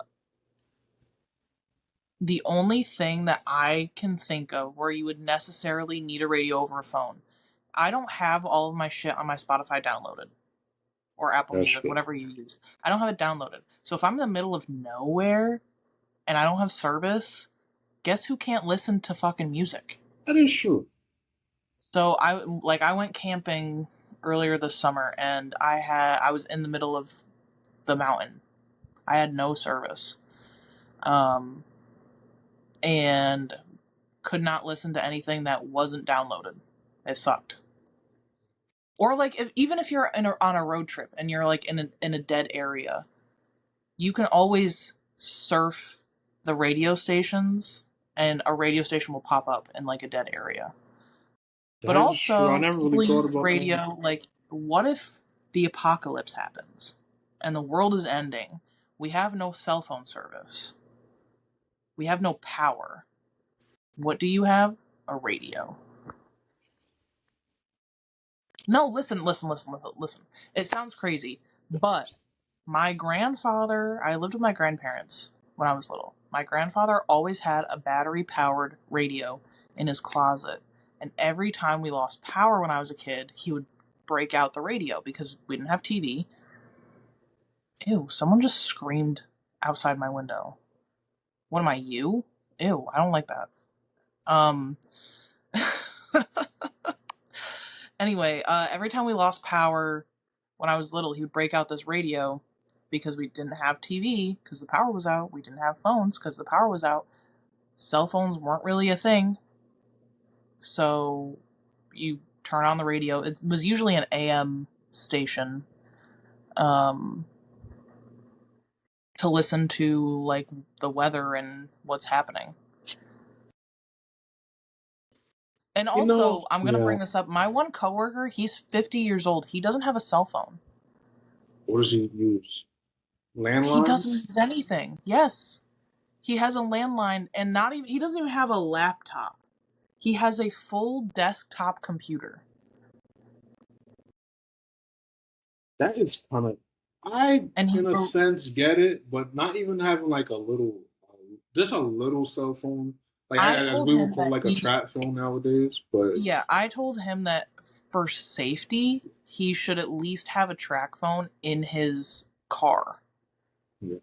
the only thing that I can think of where you would necessarily need a radio over a phone, I don't have all of my shit on my Spotify downloaded. Or Apple Music, whatever you use. I don't have it downloaded. So if I'm in the middle of nowhere and I don't have service, guess who can't listen to fucking music? That is true. So I went camping earlier this summer and I was in the middle of the mountain. I had no service. And could not listen to anything that wasn't downloaded. It sucked. Or like even if you're on a road trip and you're like in a dead area, you can always surf the radio stations and a radio station will pop up in like a dead area. But also, people use radio like, what if the apocalypse happens and the world is ending? We have no cell phone service. We have no power. What do you have? A radio. No, listen. It sounds crazy, but my grandfather, I lived with my grandparents when I was little. My grandfather always had a battery-powered radio in his closet, and every time we lost power when I was a kid, he would break out the radio because we didn't have TV. Ew, someone just screamed outside my window. What am I, you? Ew, I don't like that. Anyway, every time we lost power, when I was little, he would break out this radio because we didn't have TV because the power was out. We didn't have phones because the power was out. Cell phones weren't really a thing. So you turn on the radio. It was usually an AM station to listen to like the weather and what's happening. And also, I'm going to bring this up. My one coworker, he's 50 years old. He doesn't have a cell phone. What does he use? Landlines? He doesn't use anything. Yes. He has a landline and he doesn't even have a laptop. He has a full desktop computer. That is kind of, in a sense, get it, but not even having like a little, just a little cell phone. Like, as we would call like a trap phone nowadays. But yeah, I told him that for safety, he should at least have a track phone in his car. Yeah.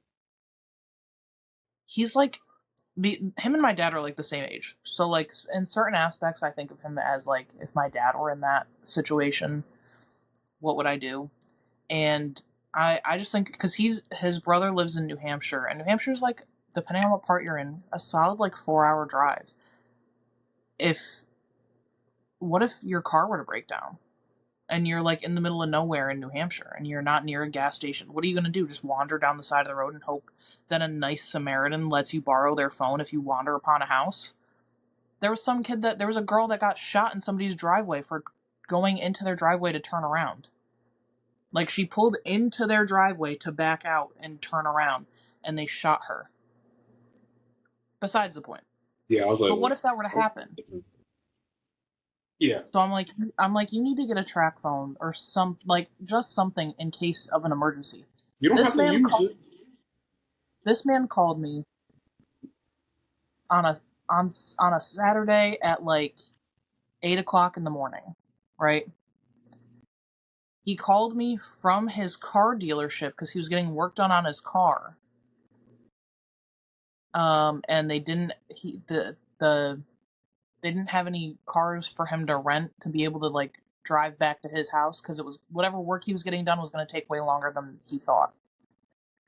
He's like, him and my dad are like the same age. So like in certain aspects, I think of him as like, if my dad were in that situation, what would I do? And I just think, because his brother lives in New Hampshire, and New Hampshire's like, depending on what part you're in, a solid like 4-hour drive. What if your car were to break down and you're like in the middle of nowhere in New Hampshire and you're not near a gas station? What are you going to do? Just wander down the side of the road and hope that a nice Samaritan lets you borrow their phone if you wander upon a house? There was a girl that got shot in somebody's driveway for going into their driveway to turn around. Like, she pulled into their driveway to back out and turn around, and they shot her. Besides the point. Yeah, I was like, but what if that were to happen? Yeah. So I'm like, you need to get a track phone or just something in case of an emergency. You don't have to use it. This man called me on a Saturday at like 8:00 in the morning, right? He called me from his car dealership because he was getting work done on his car. And they didn't have any cars for him to rent to be able to like drive back to his house, because it was whatever work he was getting done was going to take way longer than he thought.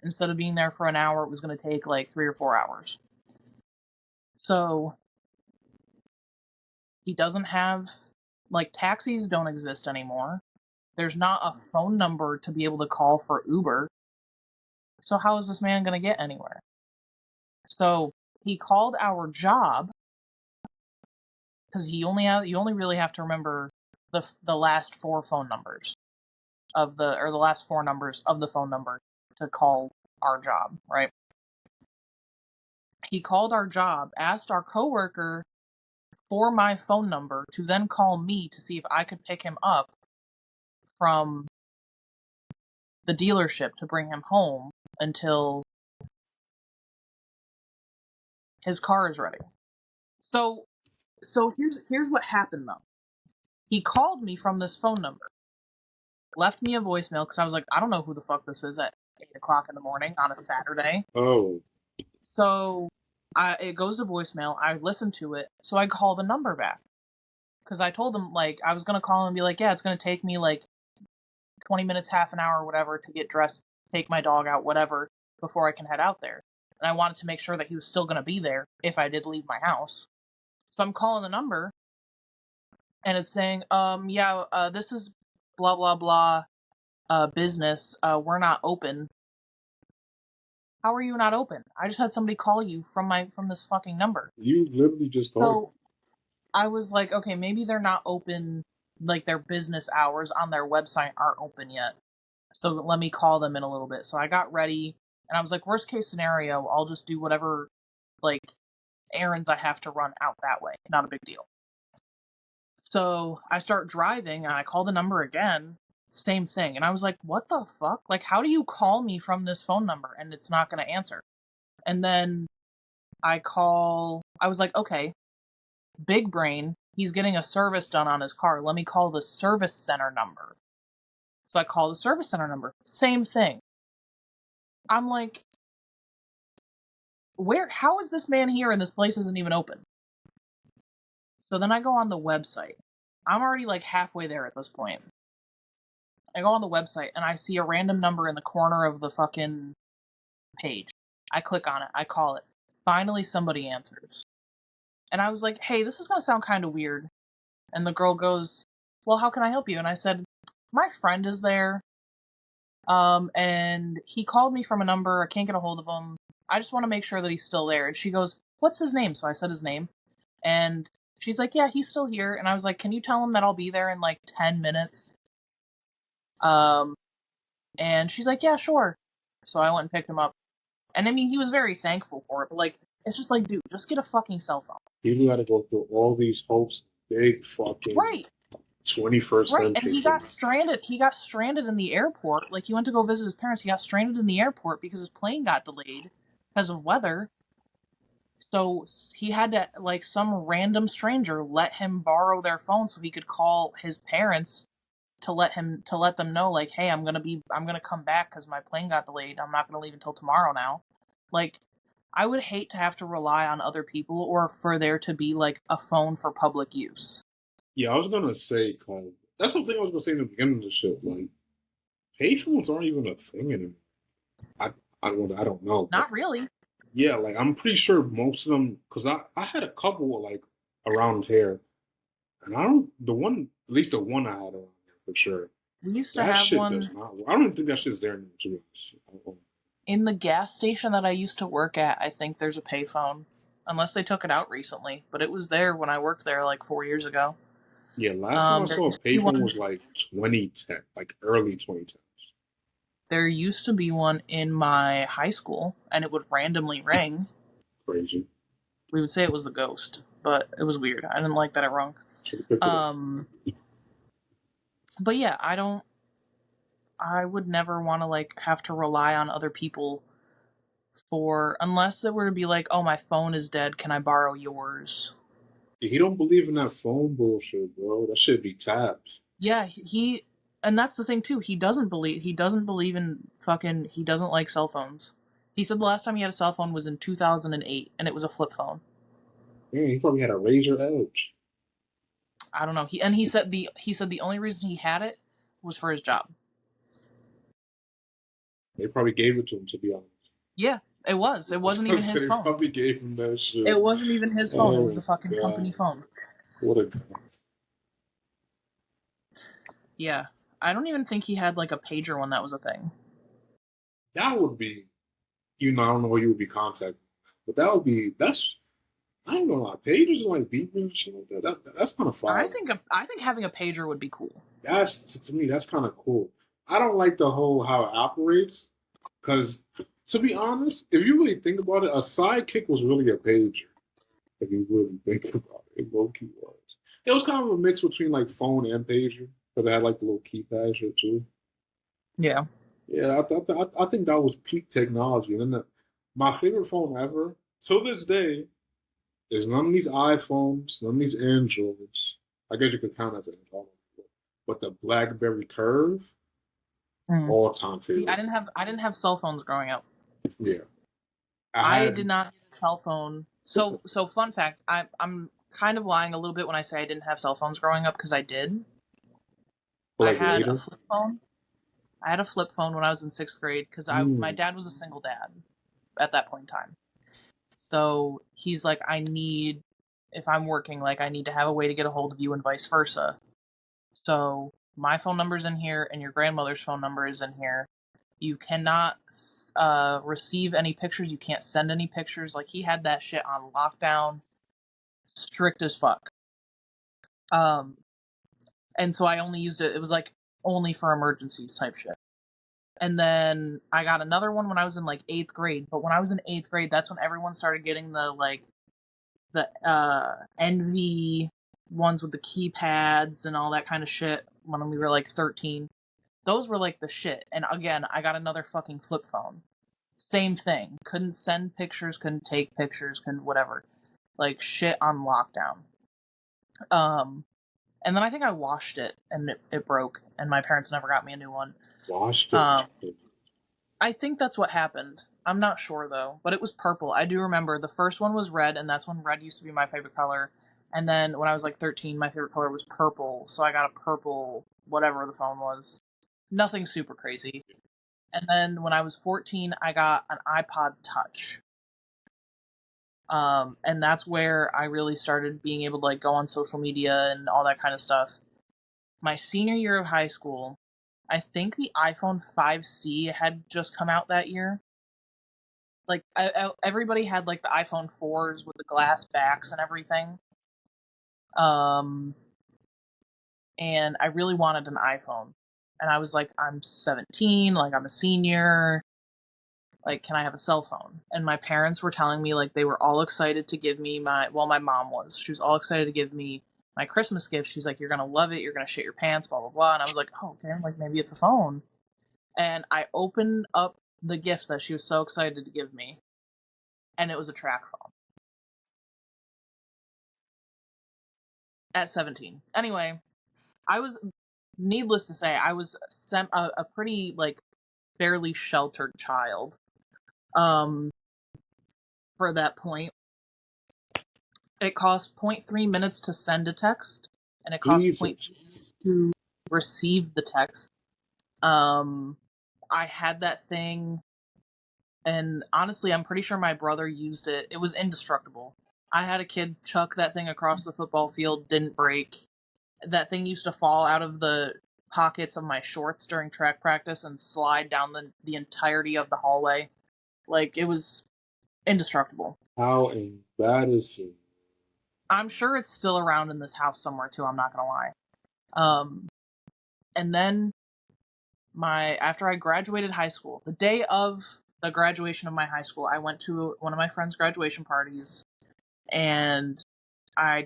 Instead of being there for an hour, it was going to take like 3 or 4 hours. So he doesn't have, like, taxis don't exist anymore. There's not a phone number to be able to call for Uber. So how is this man going to get anywhere? So he called our job, because you only really have to remember the last 4 phone numbers the last 4 numbers of the phone number to call our job, right? He called our job, asked our coworker for my phone number to then call me to see if I could pick him up from the dealership to bring him home until his car is ready. So here's what happened though. He called me from this phone number, left me a voicemail, because I was like, I don't know who the fuck this is at 8:00 in the morning on a Saturday. Oh. So it goes to voicemail. I listened to it, so I call the number back, because I told him, like, I was gonna call him and be like, yeah, it's gonna take me like 20 minutes, half an hour, or whatever, to get dressed, take my dog out, whatever, before I can head out there. And I wanted to make sure that he was still gonna be there if I did leave my house. So I'm calling the number, and it's saying, this is blah blah blah business. We're not open. How are you not open? I just had somebody call you from this fucking number. You literally just called. So I was like, okay, maybe they're not open, like their business hours on their website aren't open yet. So let me call them in a little bit. So I got ready, and I was like, worst case scenario, I'll just do whatever, like, errands I have to run out that way. Not a big deal. So I start driving, and I call the number again. Same thing. And I was like, what the fuck? Like, how do you call me from this phone number and it's not going to answer? And then I was like, okay, big brain, he's getting a service done on his car. Let me call the service center number. So I call the service center number. Same thing. I'm like, how is this man here and this place isn't even open? So then I go on the website. I'm already like halfway there at this point. I go on the website and I see a random number in the corner of the fucking page. I click on it. I call it. Finally, somebody answers. And I was like, hey, this is going to sound kind of weird. And the girl goes, well, how can I help you? And I said, my friend is there. And he called me from a number. I can't get a hold of him. I just want to make sure that he's still there. And she goes, what's his name? So I said his name. And she's like, yeah, he's still here. And I was like, can you tell him that I'll be there in like 10 minutes? And she's like, yeah, sure. So I went and picked him up. And I mean, he was very thankful for it, but like, it's just like, dude, just get a fucking cell phone. You got to go through all these hopes, big fucking Right. 21st century. Right, and he got stranded. He got stranded in the airport. Like, he went to go visit his parents. He got stranded in the airport because his plane got delayed because of weather. So he had to, like, some random stranger let him borrow their phone so he could call his parents to let them know, like, hey, I'm gonna come back because my plane got delayed. I'm not gonna leave until tomorrow now. Like, I would hate to have to rely on other people or for there to be like a phone for public use. Yeah, I was gonna say, cause that's something I was gonna say in the beginning of the show. Like, payphones aren't even a thing anymore. I don't know. Not really. Yeah, like I'm pretty sure most of them, cause I had a couple like around here, and at least the one I had around here for sure. We used to That have shit one does not work. I don't even think that shit's there anymore. To be honest. in the gas station that I used to work at. I think there's a payphone, unless they took it out recently. But it was there when I worked there like 4 years ago. Yeah, last time I there saw a used to be payphone one- was like 2010, like early 2010s. There used to be one in my high school, and it would randomly ring. Crazy. We would say it was the ghost, but it was weird. I didn't like that it rung. Should've picked it up. But yeah, I would never want to like have to rely on other people unless it were to be like, oh, my phone is dead, can I borrow yours? He don't believe in that phone bullshit, bro. That should be tapped. Yeah, and that's the thing too. He doesn't believe in fucking. He doesn't like cell phones. He said the last time he had a cell phone was in 2008, and it was a flip phone. Yeah, he probably had a Razor Edge. I don't know. He said the only reason he had it was for his job. They probably gave it to him, to be honest. Yeah, it was. It wasn't even his They phone. probably gave him that shit. It wasn't even his phone. It was the fucking God. company phone. What a. Yeah, I don't even think he had like a pager when that was a thing. That would be, I don't know who you would be contacting, but that's. I ain't gonna lie, pagers and like beeping and shit like that. That's kind of fun. I think having a pager would be cool. That's to me, that's kind of cool. I don't like the whole how it operates, because to be honest, if you really think about it, a sidekick was really a pager. If you really think about it, it low-key was. It was kind of a mix between like phone and pager, but they had like the little keypad shit too. Yeah. Yeah, I think that was peak technology. And then my favorite phone ever, till this day, is none of these iPhones, none of these Androids. I guess you could count as an Android, but the BlackBerry Curve, all-time favorite. I didn't have cell phones growing up. Yeah, I did not get a cell phone. So fun fact, I'm kind of lying a little bit when I say I didn't have cell phones growing up, because I did. Like I had later? a flip phone. I had a flip phone when I was in 6th grade because my dad was a single dad at that point in time. So he's like, if I'm working, like I need to have a way to get a hold of you and vice versa. So my phone number's in here and your grandmother's phone number is in here. You cannot receive any pictures. You can't send any pictures. Like, he had that shit on lockdown, strict as fuck. And so I only used it. It was like only for emergencies type shit. And then I got another one when I was in like 8th grade. But when I was in 8th grade, that's when everyone started getting the Envy ones with the keypads and all that kind of shit when we were like 13. Those were like the shit. And again, I got another fucking flip phone. Same thing. Couldn't send pictures, couldn't take pictures, couldn't whatever. Like, shit on lockdown. And then I think I washed it and it broke, and my parents never got me a new one. Washed it? I think that's what happened. I'm not sure though, but it was purple. I do remember the first one was red, and that's when red used to be my favorite color. And then when I was like 13, my favorite color was purple, so I got a purple whatever the phone was. Nothing super crazy. And then when I was 14, I got an iPod Touch. And that's where I really started being able to like go on social media and all that kind of stuff. My senior year of high school, I think the iPhone 5C had just come out that year. Like everybody had like the iPhone 4s with the glass backs and everything. And I really wanted an iPhone. And I was like, I'm 17, like I'm a senior. Like, can I have a cell phone? And my parents were telling me like they were all excited to give me my mom was. She was all excited to give me my Christmas gift. She's like, you're gonna love it, you're gonna shit your pants, blah blah blah. And I was like, oh, okay, like maybe it's a phone. And I opened up the gift that she was so excited to give me, and it was a track phone. At 17. Anyway, I was, needless to say, I was a pretty like fairly sheltered child. For that point, it cost 0.3 minutes to send a text, and it cost 0.3 to receive the text. I had that thing, and honestly, I'm pretty sure my brother used it. It was indestructible. I had a kid chuck that thing across the football field, didn't break. That thing used to fall out of the pockets of my shorts during track practice and slide down the entirety of the hallway. Like, it was indestructible. How embarrassing. I'm sure it's still around in this house somewhere too, I'm not gonna lie. And then after I graduated high school, the day of the graduation of my high school, I went to one of my friends' graduation parties, and I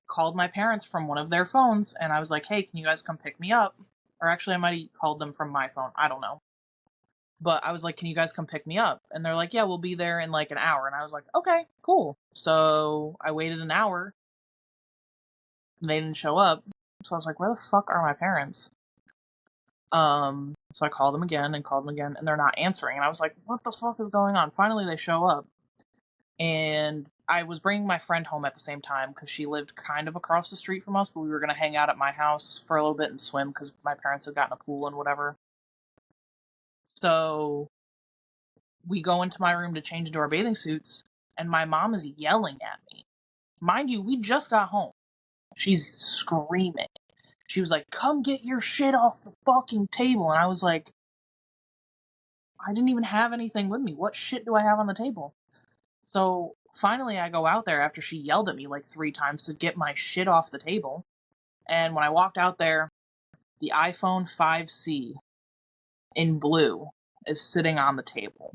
called my parents from one of their phones, and I was like, hey, can you guys come pick me up? Or actually, I might have called them from my phone, I don't know. But I was like, can you guys come pick me up? And they're like, yeah, we'll be there in like an hour. And I was like, okay, cool. So I waited an hour. They didn't show up. So I was like, where the fuck are my parents? So I called them again, and they're not answering. And I was like, what the fuck is going on? Finally, they show up. And I was bringing my friend home at the same time because she lived kind of across the street from us, but we were going to hang out at my house for a little bit and swim because my parents had gotten a pool and whatever. So we go into my room to change into our bathing suits, and my mom is yelling at me. Mind you, we just got home. She's screaming. She was like, come get your shit off the fucking table. And I was like, I didn't even have anything with me. What shit do I have on the table? So finally I go out there after she yelled at me like 3 times to get my shit off the table. And when I walked out there, the iPhone 5C in blue is sitting on the table.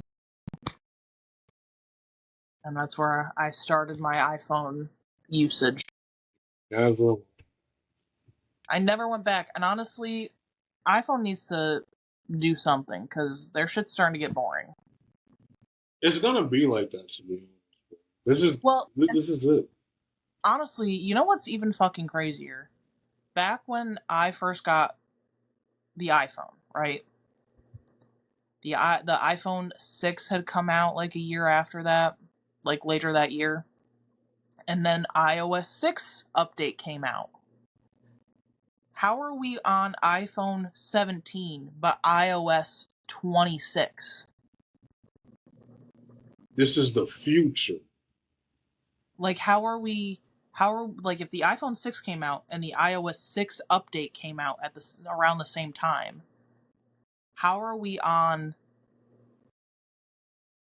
And that's where I started my iPhone usage. Never. I never went back. And honestly, iPhone needs to do something because their shit's starting to get boring. It's gonna be like that to me. This is it. Honestly, you know what's even fucking crazier? Back when I first got the iPhone, right? The iPhone 6 had come out like a year after that, like later that year. And then iOS 6 update came out. How are we on iPhone 17 but iOS 26? This is the future. Like, if the iPhone 6 came out and the iOS 6 update came out at around the same time, how are we on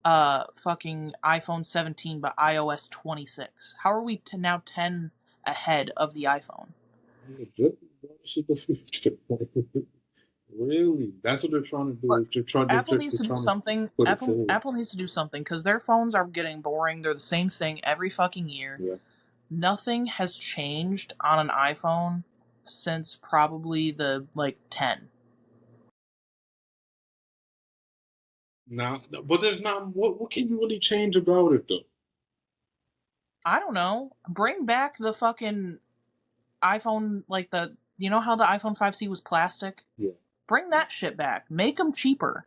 fucking iPhone 17 but iOS 26? How are we now 10 ahead of the iPhone? Really? That's what they're trying to do. Apple needs to do something. Apple needs to do something because their phones are getting boring. They're the same thing every fucking year. Yeah. Nothing has changed on an iPhone since probably the 10. Now, but there's not. What can you really change about it though? I don't know. Bring back the fucking iPhone, like you know how the iPhone 5C was plastic? Yeah. Bring that shit back. Make them cheaper.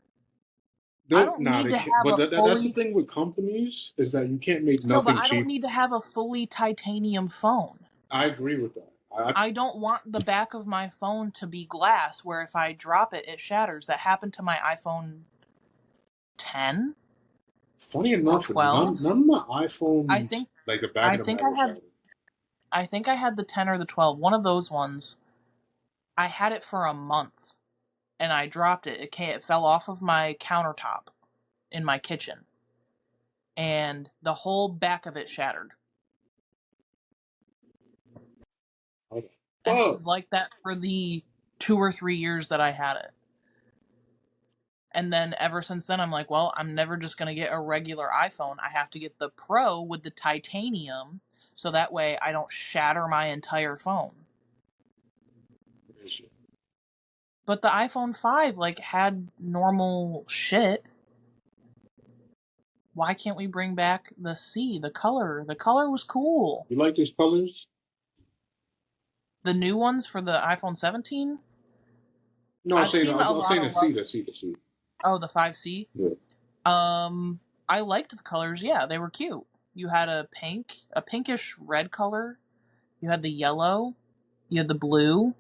I don't need to have that's the thing with companies is that you can't make nothing cheap. I don't need to have a fully titanium phone. I agree with that. I don't want the back of my phone to be glass where if I drop it, it shatters. That happened to my iPhone 10 Funny or enough, 12. none of my iPhones, I think like the back I of them think I ever had shattered. I think I had the 10 or the 12. One of those ones. I had it for a month and I dropped it. It fell off of my countertop in my kitchen. And the whole back of it shattered. Okay. And it Fuck. was like that for the 2 or 3 years that I had it. And then ever since then, I'm like, well, I'm never just going to get a regular iPhone. I have to get the Pro with the titanium so that way I don't shatter my entire phone. But the iPhone 5, like, had normal shit. Why can't we bring back the C, the color? The color was cool. You like these colors? The new ones for the iPhone 17? No, I've seen a I'm lot saying of the love. C, the C, the C. Oh, the 5C? Yeah. I liked the colors. Yeah, they were cute. You had a pinkish red color. You had the yellow. You had the blue.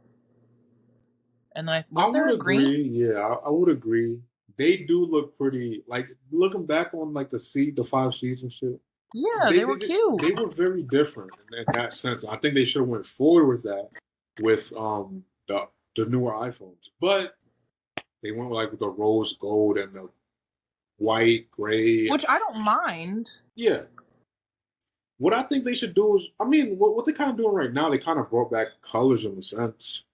And then I was there would a green? agree. Yeah, I would agree. They do look pretty. Like looking back on like the 5Cs and shit. Yeah, they were cute. They were very different in that sense. I think they should have went forward with that with the newer iPhones, but they went like with the rose gold and the white, gray. Which I don't mind. Yeah. What I think they should do is, I mean, what they're kind of doing right now, they kind of brought back colors in a sense,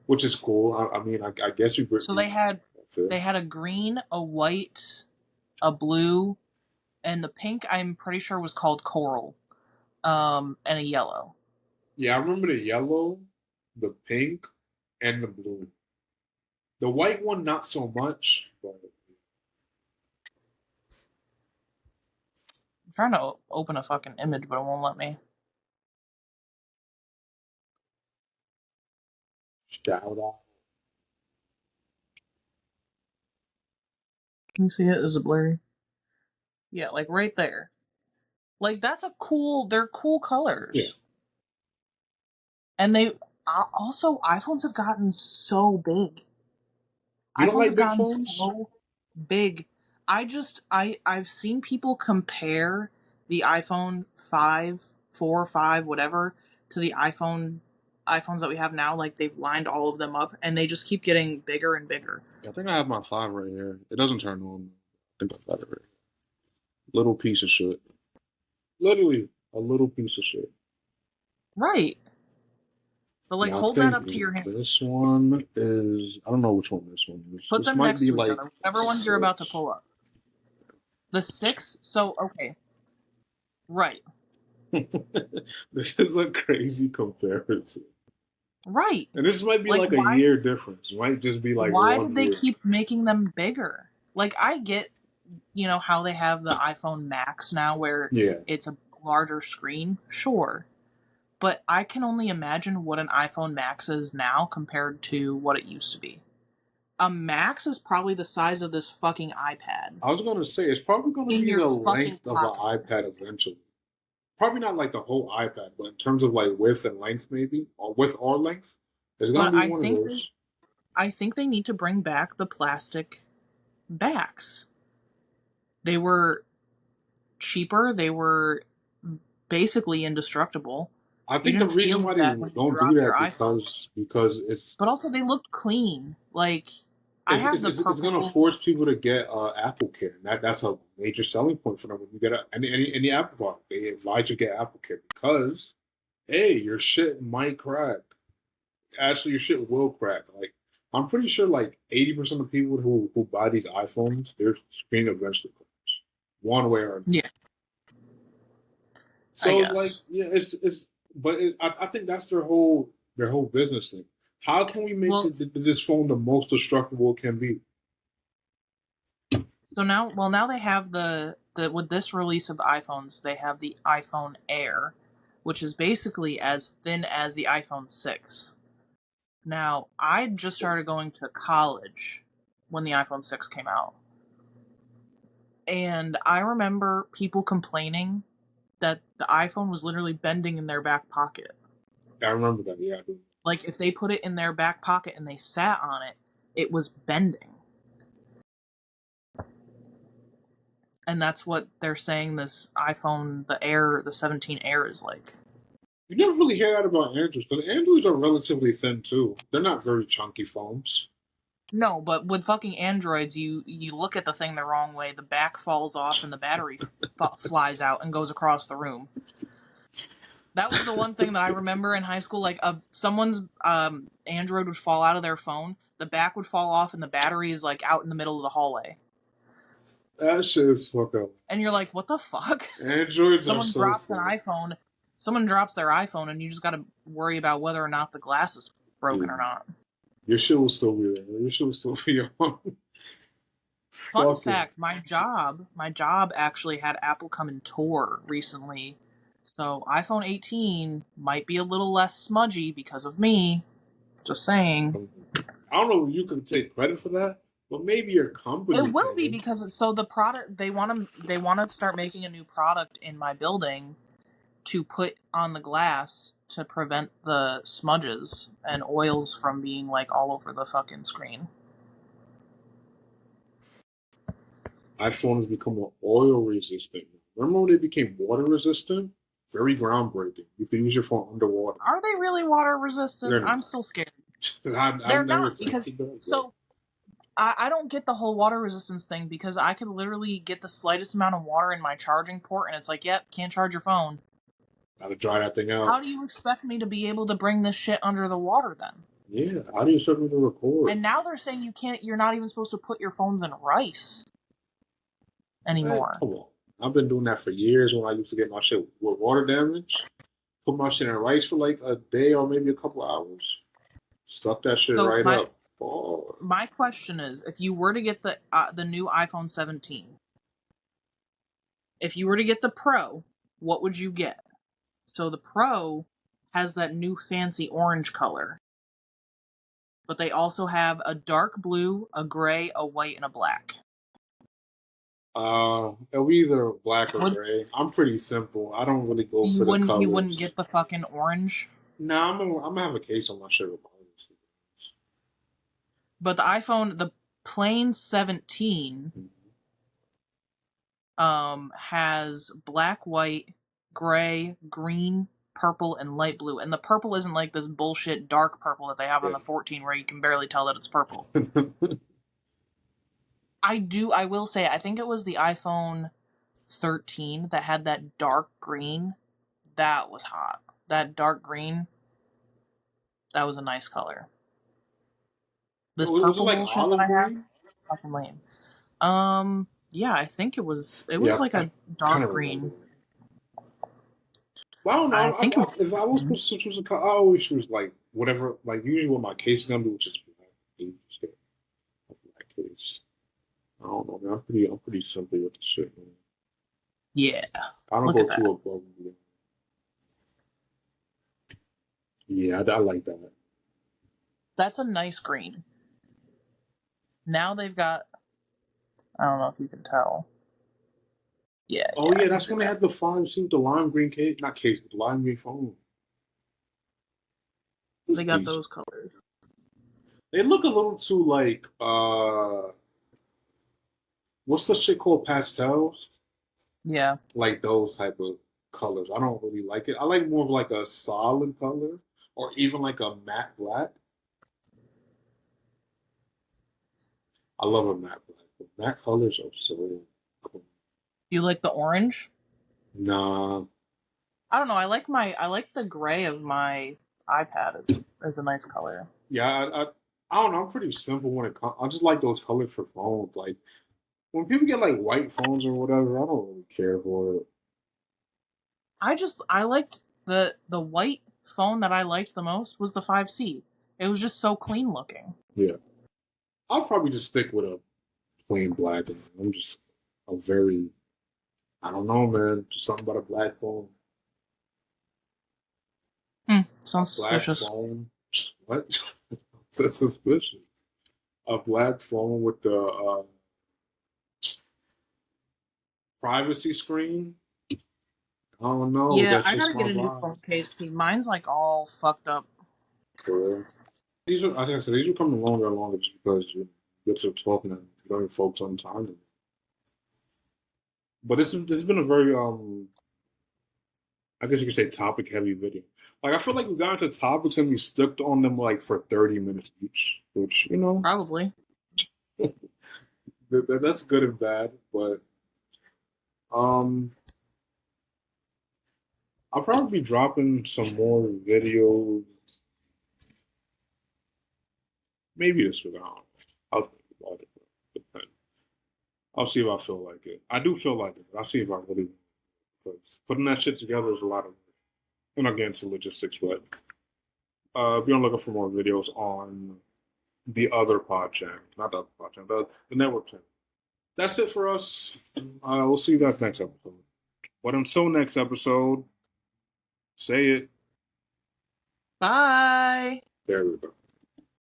which is cool. I mean, I guess you. So they had a green, a white, a blue, and the pink I'm pretty sure was called coral. And a yellow. Yeah, I remember the yellow, the pink, and the blue. The white one, not so much, but I'm trying to open a fucking image, but it won't let me. shout out. Can you see it? Is it blurry? Yeah, like right there. Like they're cool colors. Yeah. And they also iPhones have gotten so big. You don't iPhones like have big gotten phones? so big. I've seen people compare the iPhone 5, 4, 5, whatever to the iPhones that we have now. Like they've lined all of them up and they just keep getting bigger and bigger. I think I have my 5 right here. It doesn't turn on. I think I got it right here. Little piece of shit. Literally a little piece of shit. Right. But like, Yeah, hold that up to your hand. This one is, I don't know which one this one is. Put this them might next be to each like other. Whichever one you're about to 6. pull up. The 6? So, okay. Right. This is a crazy comparison. Right. And this might be like a year difference. It might just be like why 1 did they year. keep making them bigger? Like, I get, how they have the iPhone Max now where it's a larger screen. Sure. But I can only imagine what an iPhone Max is now compared to what it used to be. A Max is probably the size of this fucking iPad. I was going to say, it's probably going to be the length of an iPad eventually. Probably not like the whole iPad, but in terms of like width and length, maybe, or width or length, there's going to be one of those. I think they need to bring back the plastic backs. They were cheaper. They were basically indestructible. I think the reason why they don't do that because it's. But also, they looked clean. Like it's going to force people to get Apple Care, and that's a major selling point for them. When you get any Apple product, they advise you to get Apple Care because, hey, your shit might crack. Actually, your shit will crack. Like I'm pretty sure, like 80% of people who buy these iPhones, their screen eventually cracks, one way or another. Yeah. So it's like, yeah, but I think that's their whole business thing. How can we make this phone the most destructible it can be? So now they have the with this release of iPhones, they have the iPhone Air, which is basically as thin as the iPhone 6. Now, I just started going to college when the iPhone 6 came out. And I remember people complaining that the iPhone was literally bending in their back pocket. I remember that. Yeah, I do. Like, if they put it in their back pocket and they sat on it, it was bending. And that's what they're saying this iPhone, the 17 Air is like. You never really hear that about Androids, because Androids are relatively thin too. They're not very chunky phones. No, but with fucking Androids, you look at the thing the wrong way, the back falls off and the battery flies out and goes across the room. That was the one thing that I remember in high school, like, someone's Android would fall out of their phone, the back would fall off, and the battery is, like, out in the middle of the hallway. That shit is fucked up. And you're like, what the fuck? Androids Someone are so drops funny. an iPhone, someone drops their iPhone, and you just gotta worry about whether or not the glass is broken or not. Your shit will still be there. Your shit will still be on. Fun fact, my job actually had Apple come and tour recently. So iPhone 18 might be a little less smudgy because of me. Just saying. I don't know if you can take credit for that, but maybe your company. It will be because the product they want to start making a new product in my building to put on the glass to prevent the smudges and oils from being like all over the fucking screen. iPhone has become oil resistant. Remember when they became water resistant? Very groundbreaking. You can use your phone underwater. Are they really water resistant? I'm still scared. They're not, because so I don't get the whole water resistance thing, because I could literally get the slightest amount of water in my charging port and it's like, yep, can't charge your phone. Gotta dry that thing out. How do you expect me to be able to bring this shit under the water then? Yeah, how do you expect me to record? And now they're saying you're not even supposed to put your phones in rice anymore. Man, come on. I've been doing that for years when I used to get my shit with water damage. Put my shit in rice for like a day or maybe a couple hours. Suck that shit right up. Oh. My question is, if you were to get the new iPhone 17, if you were to get the Pro, what would you get? So the Pro has that new fancy orange color. But they also have a dark blue, a gray, a white, and a black. It'll be either black or gray. I'm pretty simple. I don't really go for the colors. You wouldn't get the fucking orange? Nah, I'm gonna have a case on my shit regardless. But the iPhone, the plain 17, has black, white, gray, green, purple, and light blue. And the purple isn't like this bullshit dark purple that they have on the 14 where you can barely tell that it's purple. I will say, I think it was the iPhone 13 that had that dark green. That was hot. That dark green, that was a nice color. This purple like bullshit that I have, fucking lame. Yeah, I think it was like a dark green. Well, I don't know. If I was supposed to choose a color, I always choose like whatever. Like usually what my case is gonna be, which is black case. I don't know, man. I'm pretty simple with the shit, man. Yeah. I don't go too above me. Yeah, I like that. That's a nice green. Now they've got, I don't know if you can tell. Yeah. Oh yeah, that's when they had the the lime green case, not case, the lime green phone. They got those colors. They look a little too like what's the shit called, pastels? Yeah. Like those type of colors. I don't really like it. I like more of like a solid color, or even like a matte black. I love a matte black. But matte colors are so cool. You like the orange? Nah. I don't know. I like the gray of my iPad. It's a nice color. Yeah, I don't know. I'm pretty simple when it comes. I just like those colors for phones. Like when people get like white phones or whatever, I don't really care for it. I liked the white phone that I liked the most was the 5C. It was just so clean looking. Yeah. I'll probably just stick with a plain black. I'm just a very, I don't know, man. Just something about a black phone. Sounds suspicious. Phone. What? That's suspicious. A black phone with the privacy screen. I don't know. Yeah, That's I just gotta my get a new vibe. phone case because mine's like all fucked up. For real. These are, I think I said, these are coming longer and longer just because you get to talking and you don't even focus on time. But this has been a very I guess you could say topic heavy video. Like I feel like we got into topics and we stuck on them like for 30 minutes each, which Probably. that's good and bad. But um, I'll probably be dropping some more videos maybe this week. I don't know. I'll think about it. Depend. I'll see if I feel like it. I do feel like it. I'll see if I really because putting that shit together is a lot of work. I'm not getting into logistics, but be on lookout for more videos on the other pod channel, not the other pod channel, the network channel. That's it for us. We'll see you guys next episode. But until next episode, say it. Bye. There we go.